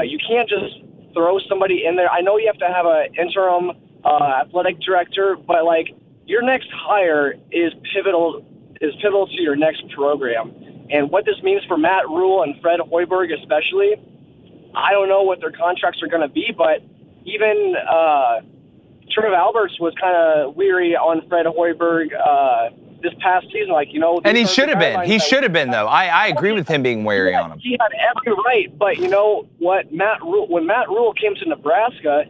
You can't just throw somebody in there. I know you have to have an interim athletic director, but like your next hire is pivotal to your next program. And what this means for Matt Rule and Fred Hoiberg especially, I don't know what their contracts are going to be, but even Trev Alberts was kind of weary on Fred Hoiberg this past season. Like, you know, and he should have been. He should have been, though. I agree with him being wary on him. He had every right, but you know what? When Matt Rule came to Nebraska,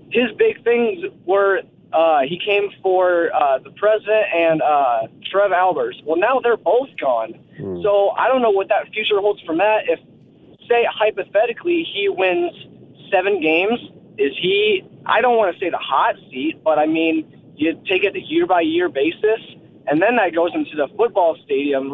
his big things were he came for the president and Trev Alberts. Well, now they're both gone. So I don't know what that future holds for Matt. If, say, hypothetically, he wins 7 games, is he, I don't want to say the hot seat, but I mean, you take it year-by-year basis, and then that goes into the football stadium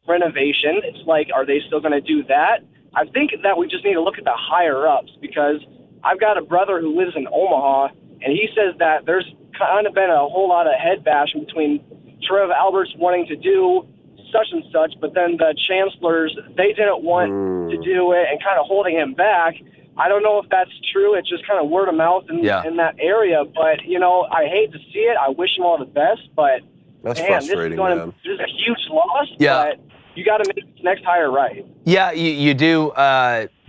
renovation. It's like, are they still going to do that? I think that we just need to look at the higher-ups, because I've got a brother who lives in Omaha, and he says that there's kind of been a whole lot of head bashing between Trev Alberts wanting to do such and such, but then the chancellors, they didn't want to do it and kind of holding him back. I don't know if that's true. It's just kind of word of mouth in that area. But, you know, I hate to see it. I wish him all the best. But, that's man, frustrating, this is a huge loss. But you got to make this next hire right. Yeah, you do.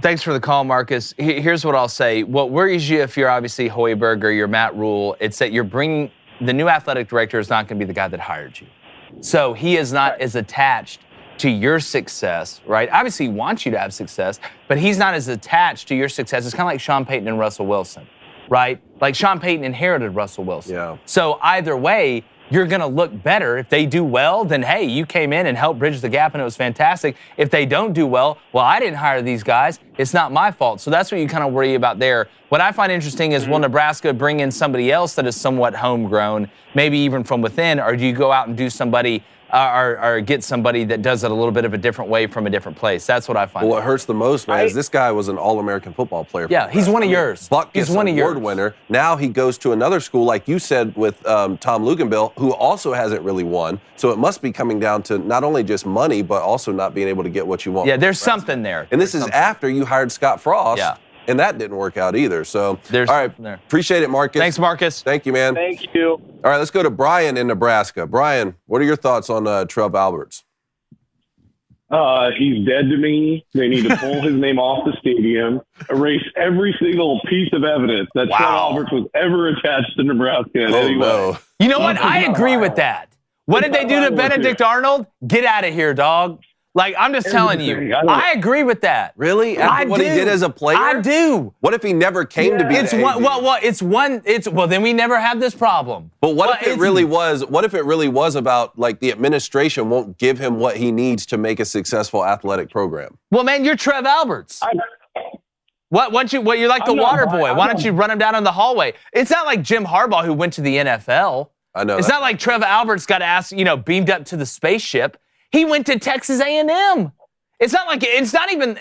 Thanks for the call, Marcus. Here's what I'll say. What worries you if you're obviously Hoiberg or you're Matt Rule, it's that you're bringing – the new athletic director is not going to be the guy that hired you. So he is not as attached to your success, right? Obviously, he wants you to have success, but he's not as attached to your success. It's kind of like Sean Payton and Russell Wilson, right? Like Sean Payton inherited Russell Wilson. Yeah. So either way, you're going to look better. If they do well, then, hey, you came in and helped bridge the gap, and it was fantastic. If they don't do well, I didn't hire these guys. It's not my fault. So that's what you kind of worry about there. What I find interesting is, will Nebraska bring in somebody else that is somewhat homegrown, maybe even from within, or do you go out and do somebody or get somebody that does it a little bit of a different way from a different place? That's what I find. Well, what hurts the most, man, is this guy was an All-American football player. Yeah, he's one of yours. He's one of award winner. Now he goes to another school, like you said, with Tom Luginbill, who also hasn't really won. So it must be coming down to not only just money, but also not being able to get what you want. Yeah, there's something there. And this is after you hired Scott Frost. Yeah. And that didn't work out either. So, there's all right, there. Appreciate it, Marcus. Thanks, Marcus. Thank you, man. Thank you. All right, let's go to Brian in Nebraska. Brian, what are your thoughts on Trev Alberts? He's dead to me. They need to pull his name off the stadium, erase every single piece of evidence that Trev Alberts was ever attached to Nebraska in any way. No. You know what? I agree with that. What did they do to Benedict Arnold? Get out of here, dog. Like, I'm just telling you, I agree with that. Really? After what he did as a player? I do. What if he never came to be an AD? Well, then we never have this problem. But what if it really was? What if it really was about, like, the administration won't give him what he needs to make a successful athletic program? Well, man, you're Trev Alberts. You're like the water boy. Why don't you run him down in the hallway? It's not like Jim Harbaugh, who went to the NFL. I know. It's not like Trev Alberts got asked, beamed up to the spaceship. He went to Texas A&M. It's not even.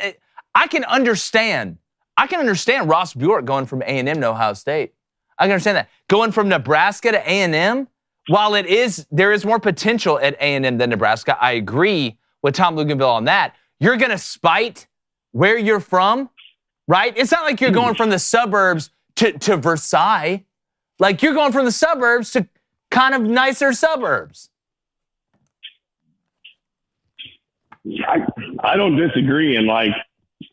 I can understand Ross Bjork going from A&M to Ohio State. I can understand that. Going from Nebraska to A&M, while there is more potential at A&M than Nebraska, I agree with Tom Luginbill on that. You're going to spite where you're from, right? It's not like you're going from the suburbs to Versailles. Like, you're going from the suburbs to kind of nicer suburbs. I don't disagree. And,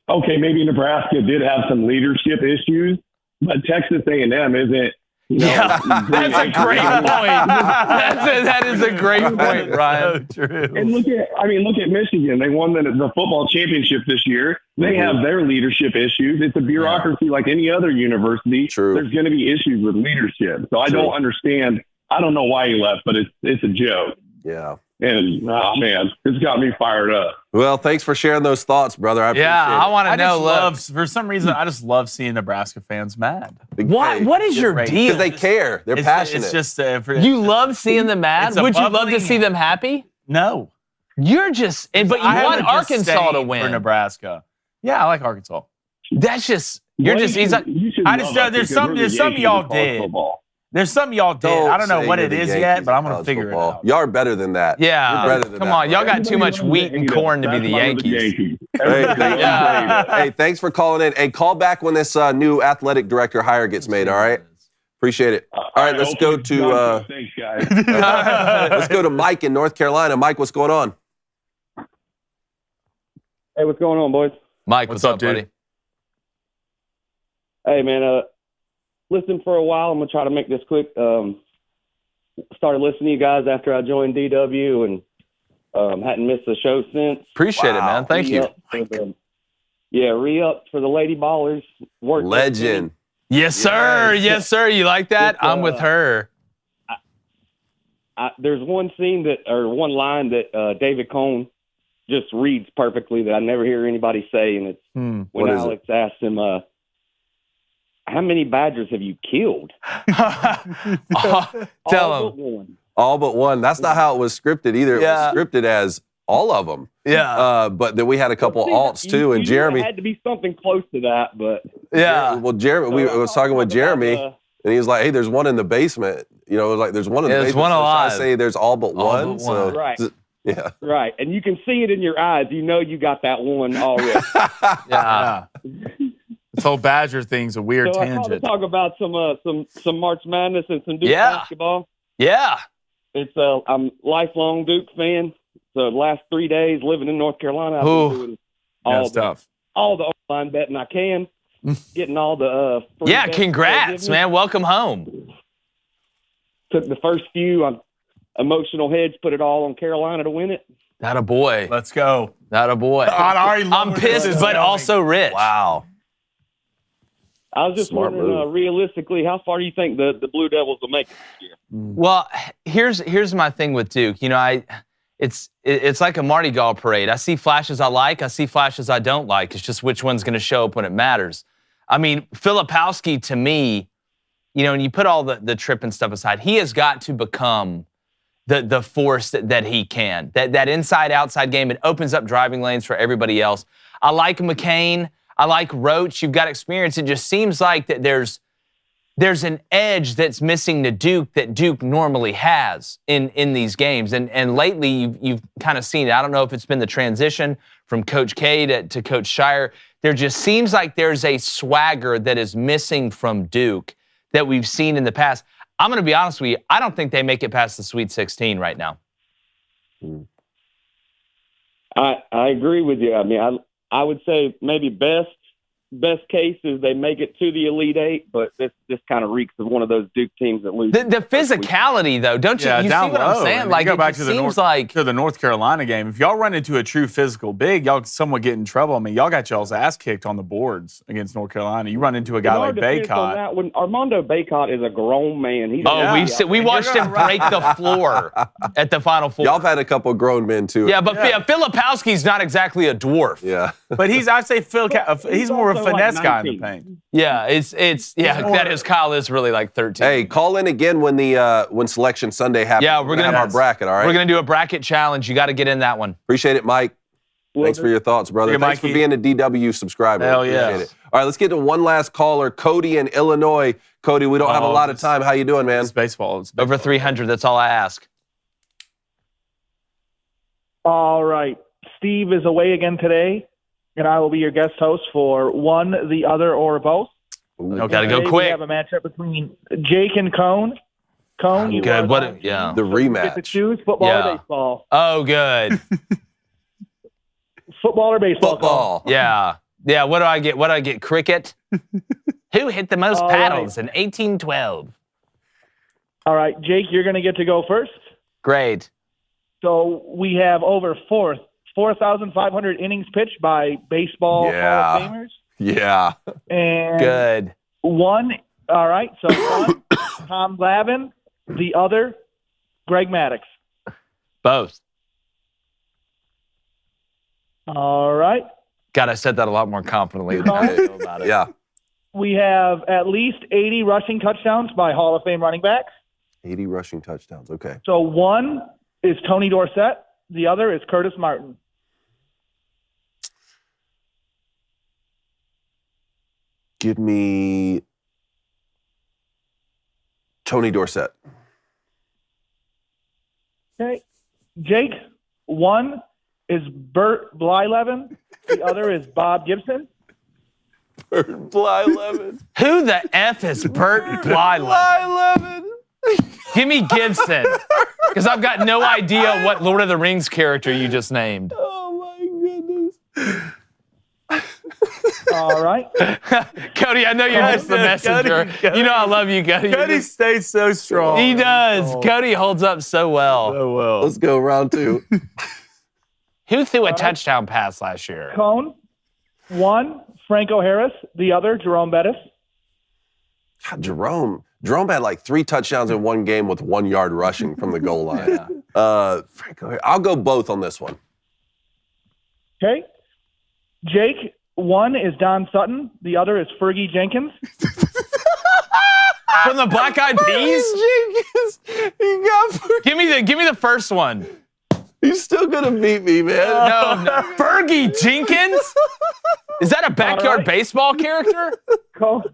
okay, maybe Nebraska did have some leadership issues, but Texas A&M isn't. That's a great point. That is a great point, Ryan. So true. And look at Michigan. They won the football championship this year. They have their leadership issues. It's a bureaucracy like any other university. True. There's going to be issues with leadership. So I don't understand. I don't know why he left, but it's a joke. Yeah. And, man, it's got me fired up. Well, thanks for sharing those thoughts, brother. I appreciate it. I want to know. For some reason, I just love seeing Nebraska fans mad. What is your deal? Because they care. They're passionate. It's just you love seeing them mad? Would you love to see them happy? No. You're just. But you want Arkansas to win for Nebraska. Yeah, I like Arkansas. That's just. You're just. He's like. There's something y'all did. There's something y'all did. I don't know what it is yet, but I'm going to figure it out. Y'all are better than that. Yeah. You're better than Come on. Y'all got too much wheat and corn to be the Yankees. Hey, thanks for calling in. Hey, call back when this new athletic director hire gets made, all right? Appreciate it. All right, let's go to thanks, guys. let's go to Mike in North Carolina. Mike, what's going on? Hey, what's going on, boys? Mike, what's up, buddy? Hey, man, listen for a while. I'm going to try to make this quick. Started listening to you guys after I joined DW and hadn't missed a show since. Appreciate it, man. Thank you. Re-up for the Lady Ballers. Legend. Yes, sir. Yes, sir. You like that? I'm with her. There's one one line that David Cohn just reads perfectly that I never hear anybody say, and it's when Alex asked him, how many Badgers have you killed? Tell him. All but one. That's not how it was scripted either. It was scripted as all of them. Yeah. But then we had a couple alts too, and Jeremy. It had to be something close to that, but. Yeah. Well, Jeremy, we was talking with Jeremy, and he was like, hey, there's one in the basement. It was like, there's one in the basement. There's one alive. I say there's all but one. So, right. Yeah. Right. And you can see it in your eyes. You know you got that one already. Yeah. This whole Badger thing's a weird tangent. I want to talk about some March Madness and some Duke basketball. Yeah. It's I'm lifelong Duke fan. So the last 3 days living in North Carolina, I've been doing all the online betting I can, getting all the free bets congrats, man. Welcome home. Took the first few emotional hedge, put it all on Carolina to win it. That a boy. Let's go. That a boy. I'm pissed, but also rich. Wow. I was just Smart wondering, move. realistically, how far do you think the Blue Devils will make it this year? Well, here's my thing with Duke. You know, it's like a Mardi Gras parade. I see flashes I like. I see flashes I don't like. It's just which one's going to show up when it matters. I mean, Filipowski, to me, you know, and you put all the trip and stuff aside, he has got to become the force that he can. That inside-outside game, it opens up driving lanes for everybody else. I like McCain. I like Roach. You've got experience. It just seems like that there's an edge that's missing to Duke that Duke normally has in these games. And lately, you've kind of seen it. I don't know if it's been the transition from Coach K to Coach Shire. There just seems like there's a swagger that is missing from Duke that we've seen in the past. I'm going to be honest with you. I don't think they make it past the Sweet 16 right now. I agree with you. I mean, I would say maybe best case is they make it to the Elite Eight, but this kind of reeks of one of those Duke teams that lose. The physicality, though, don't you? Yeah, you see down what low. I'm saying? I mean, Like, you go it back just to the North Carolina game. If y'all run into a true physical big, y'all somewhat get in trouble. I mean, y'all got y'all's ass kicked on the boards against North Carolina. You run into a guy like Baycott. When Armando Baycott is a grown man. We watched him break the floor at the Final Four. Y'all have had a couple grown men, too. Yeah, but Filipowski's not exactly a dwarf. Yeah. But I'd say he's more of a finesse guy in the paint. Yeah, that is Kyle is really like 13. Hey, call in again when Selection Sunday happens. Yeah, we're gonna have our bracket. All right, we're gonna do a bracket challenge. You got to get in that one. Appreciate it, Mike. Thanks for your thoughts, brother. Thanks for being a DW subscriber. Hell yeah. Appreciate it. All right, let's get to one last caller, Cody in Illinois. Cody, we don't have a lot of time. How you doing, man? It's baseball. Over 300. That's all I ask. All right, Steve is away again today, and I will be your guest host for one, the other, or both. Got to go quick. We have a matchup between Jake and Cone. Cone, you good. are The rematch. get to choose football or baseball. Oh, good. Football or baseball? Football. Yeah. What do I get? Cricket. Who hit the most paddles in 1812? All right, Jake, you're going to get to go first. Great. So we have over 4,500 innings pitched by baseball Hall of Famers. Yeah. And good. One, all right, so one, Tom Glavine. The other, Greg Maddux. Both. All right. God, I said that a lot more confidently than I feel about it. Yeah. We have at least 80 rushing touchdowns by Hall of Fame running backs. 80 rushing touchdowns. Okay. So one is Tony Dorsett. The other is Curtis Martin. Give me Tony Dorsett. Okay. Jake, one is Bert Blyleven. The other is Bob Gibson. Bert Blyleven. Who the F is Bert Blyleven? Give me Gibson. Because I've got no idea what Lord of the Rings character you just named. Oh, my goodness. All right. Cody, I know you're just the messenger. Cody. You know I love you, Cody. Cody stays so strong. He does. Cody holds up so well. So well. Let's go round two. Who threw a touchdown pass last year? Cone, one, Franco Harris. The other, Jerome Bettis. Jerome had like 3 touchdowns in one game with 1 yard rushing from the goal line. Franco, I'll go both on this one. Okay. Jake, one is Don Sutton. The other is Fergie Jenkins. From the Black Eyed Peas? Give me the first one. He's still gonna beat me, man. No. Fergie Jenkins? Is that a backyard baseball character? Cone.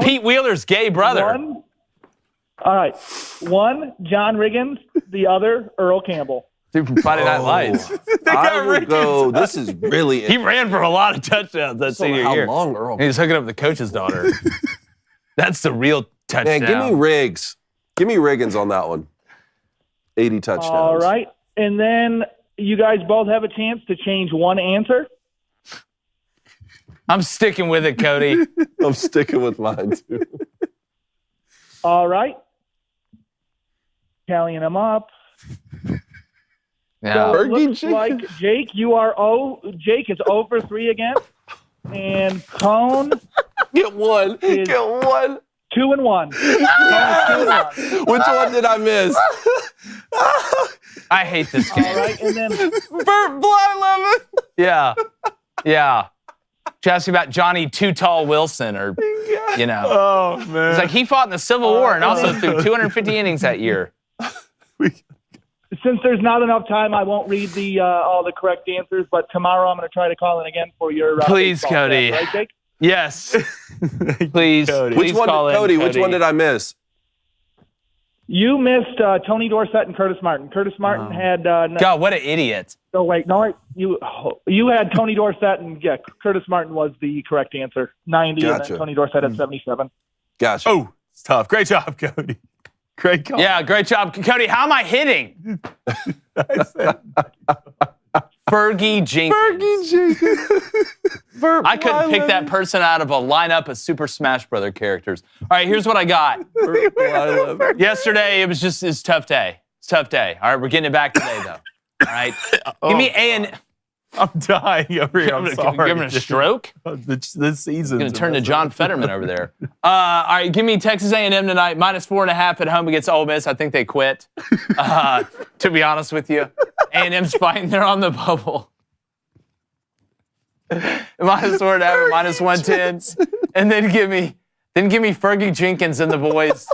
Pete Wheeler's gay brother. All right. One, John Riggins. The other, Earl Campbell. Dude from Friday Night Lights. I will go. This is really. He ran for a lot of touchdowns that senior year. How long, Earl? He was hooking up the coach's daughter. That's the real touchdown. Man, give me Riggs. Give me Riggins on that one. 80 touchdowns. All right. And then you guys both have a chance to change one answer. I'm sticking with it, Cody. I'm sticking with mine, too. All right. Tallying them up. So it looks like Jake, Jake is 0 for 3 again. And Cone Get one. 2 and 1. Which one did I miss? I hate this game. All right, and then Burt Blyleven. Yeah. Just about Johnny Too Tall Wilson or, Oh, man. It's like he fought in the Civil War and also threw 250 innings that year. since there's not enough time, I won't read all the correct answers, but tomorrow I'm going to try to call in again for your Please, Cody. Right, Jake? Yes. Please. Cody. Which one did I miss? You missed Tony Dorsett and Curtis Martin. Curtis Martin had... God, what an idiot. No, wait. No, you had Tony Dorsett, and Curtis Martin was the correct answer. 90, and then Tony Dorsett at 77. Gotcha. Oh, it's tough. Great job, Cody. Great call. Yeah, great job. Cody, how am I hitting? Fergie Jenkins. I couldn't pick that person out of a lineup of Super Smash Brother characters. All right, here's what I got. Yesterday, it's a tough day. It's a tough day. All right, we're getting it back today, though. All right. Give me A&M. I'm dying over here. I'm sorry. Give him a stroke? This season. Going to turn to John Fetterman over there. All right, give me Texas A&M tonight, -4.5 at home against Ole Miss. I think they quit, to be honest with you. A&M's fighting. They're on the bubble. -4.5 at -110. And then give me Fergie Jenkins and the boys.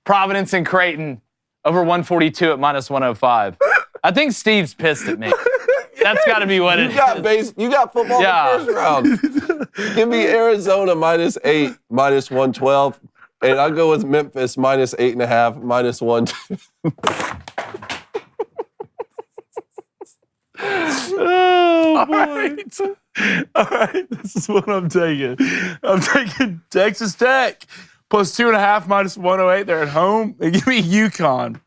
Providence and Creighton over 142 at -105. I think Steve's pissed at me. That's got to be what it is. You got football in the first round. Give me Arizona -8, -112. And I'll go with Memphis -8.5, -1. Oh, boy. All right. This is what I'm taking. I'm taking Texas Tech +2.5, -108. They're at home. They give me UConn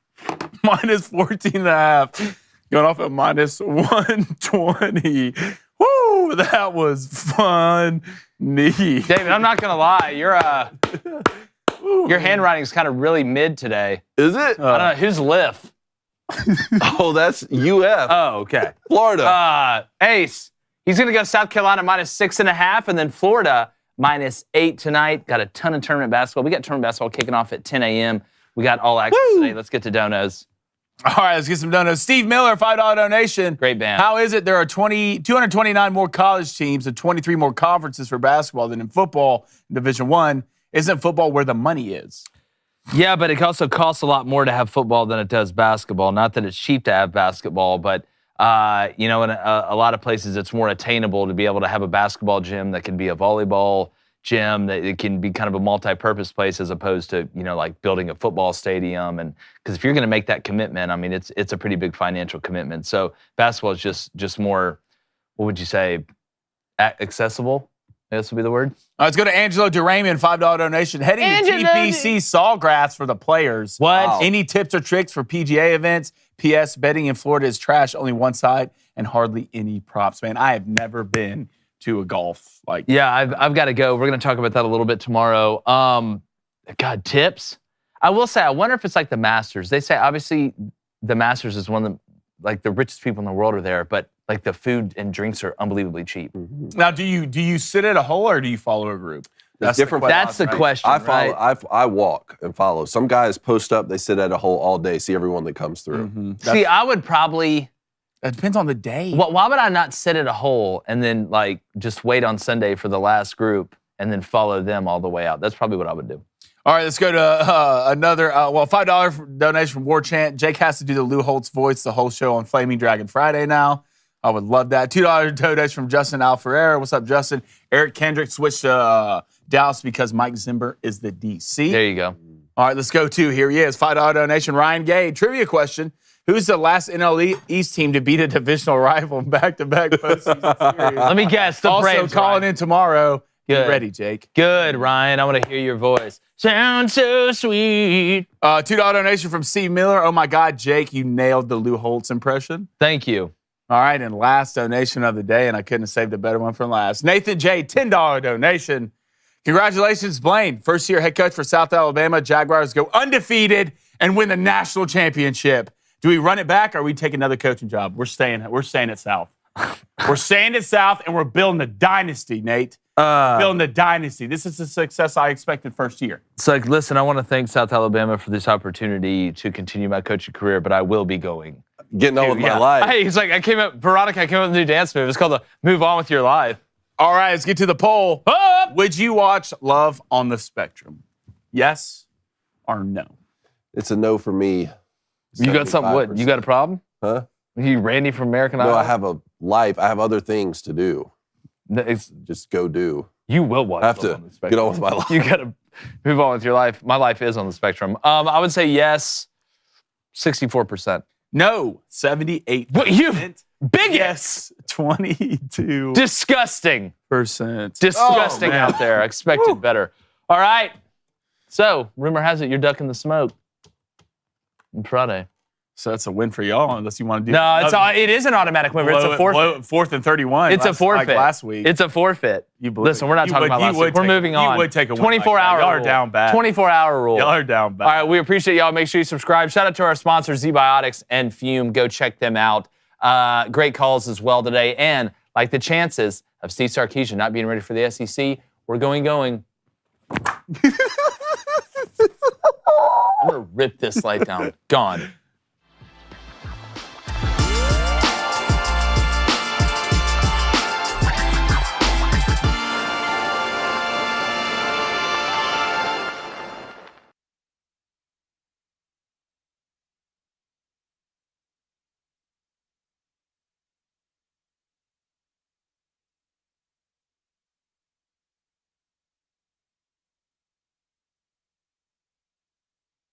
-14.5. Going off at -120. Woo! That was fun. David, I'm not gonna lie. Your handwriting is kind of really mid today. Is it? I don't know. Who's Liff? Oh, that's UF. Oh, okay. Florida. Ace. He's gonna go South Carolina -6.5, and then Florida -8 tonight. Got a ton of tournament basketball. We got tournament basketball kicking off at 10 a.m. We got all action today. Let's get to donos. All right, let's get some donuts. Steve Miller, $5 donation. Great band. How is it there are 229 more college teams and 23 more conferences for basketball than in football in Division I? Isn't football where the money is? Yeah, but it also costs a lot more to have football than it does basketball. Not that it's cheap to have basketball, but in a lot of places it's more attainable to be able to have a basketball gym that can be a volleyball gym, that it can be kind of a multi-purpose place as opposed to, like building a football stadium. And because if you're going to make that commitment, I mean, it's a pretty big financial commitment. So basketball is just more, what would you say, accessible? This would be the word. Let's go to Angelo DeRayman, $5 donation. Heading to TPC Sawgrass for the players. What? Wow. Any tips or tricks for PGA events? P.S. Betting in Florida is trash. Only one side and hardly any props. Man, I have never been to a golf Yeah, I've got to go. We're going to talk about that a little bit tomorrow. God, tips? I will say, I wonder if it's like the Masters. They say obviously the Masters is one of the richest people in the world are there, but like the food and drinks are unbelievably cheap. Mm-hmm. Now, do you sit at a hole or do you follow a group? That's different. That's the question. I follow. I walk and follow. Some guys post up. They sit at a hole all day. See everyone that comes through. Mm-hmm. See, I would probably. It depends on the day. Why would I not sit at a hole and then just wait on Sunday for the last group and then follow them all the way out? That's probably what I would do. All right, let's go to another, $5 donation from War Chant. Jake has to do the Lou Holtz voice the whole show on Flaming Dragon Friday now. I would love that. $2 donation from Justin Alferreira. What's up, Justin? Eric Kendrick switched to Dallas because Mike Zimmer is the DC. There you go. All right, let's go to, here he is, $5 donation. Ryan Gay, trivia question. Who's the last NL East team to beat a divisional rival in back-to-back postseason series? Let me guess. The Braves. Also calling in tomorrow. Good. Get ready, Jake. Good, Ryan. I want to hear your voice. Sounds so sweet. $2 donation from Steve Miller. Oh, my God, Jake, you nailed the Lou Holtz impression. Thank you. All right, and last donation of the day, and I couldn't have saved a better one for last. Nathan J., $10 donation. Congratulations, Blaine. First-year head coach for South Alabama. Jaguars go undefeated and win the national championship. Do we run it back or we take another coaching job? We're staying at South. We're staying at South, and we're building a dynasty, Nate. Building a dynasty. This is the success I expected first year. It's like, listen, I want to thank South Alabama for this opportunity to continue my coaching career, but I will be going. Getting on with my life. Hey, he's like, Veronica, I came up with a new dance move. It's called the Move On With Your Life. All right, let's get to the poll. Would you watch Love on the Spectrum? Yes or no? It's a no for me. You got something? What? You got a problem? Huh? You Randy from American Idol? No, I have a life. I have other things to do. It's, just go do. You will watch. I have to get on with my life. You got to move on with your life. My life is on the spectrum. I would say yes, 64%. No, 78%. What, you bigot? Yes, 22%. Disgusting. Disgusting out there. I expected better. All right. So, rumor has it you're ducking the smoke on Friday. So that's a win for y'all, unless you want to do. No, it is an automatic win. It's a forfeit. 4th and 31. It's a forfeit. Like last week. It's a forfeit. Listen, we're not talking about last week. We're moving on. You would take a 24-hour Y'all are down bad. 24-hour rule. Y'all are down bad. All right, we appreciate y'all. Make sure you subscribe. Shout out to our sponsors, Zbiotics and Fume. Go check them out. Great calls as well today. And like the chances of Steve Sarkeesian not being ready for the SEC, we're going. I'm going to rip this light down. Gone.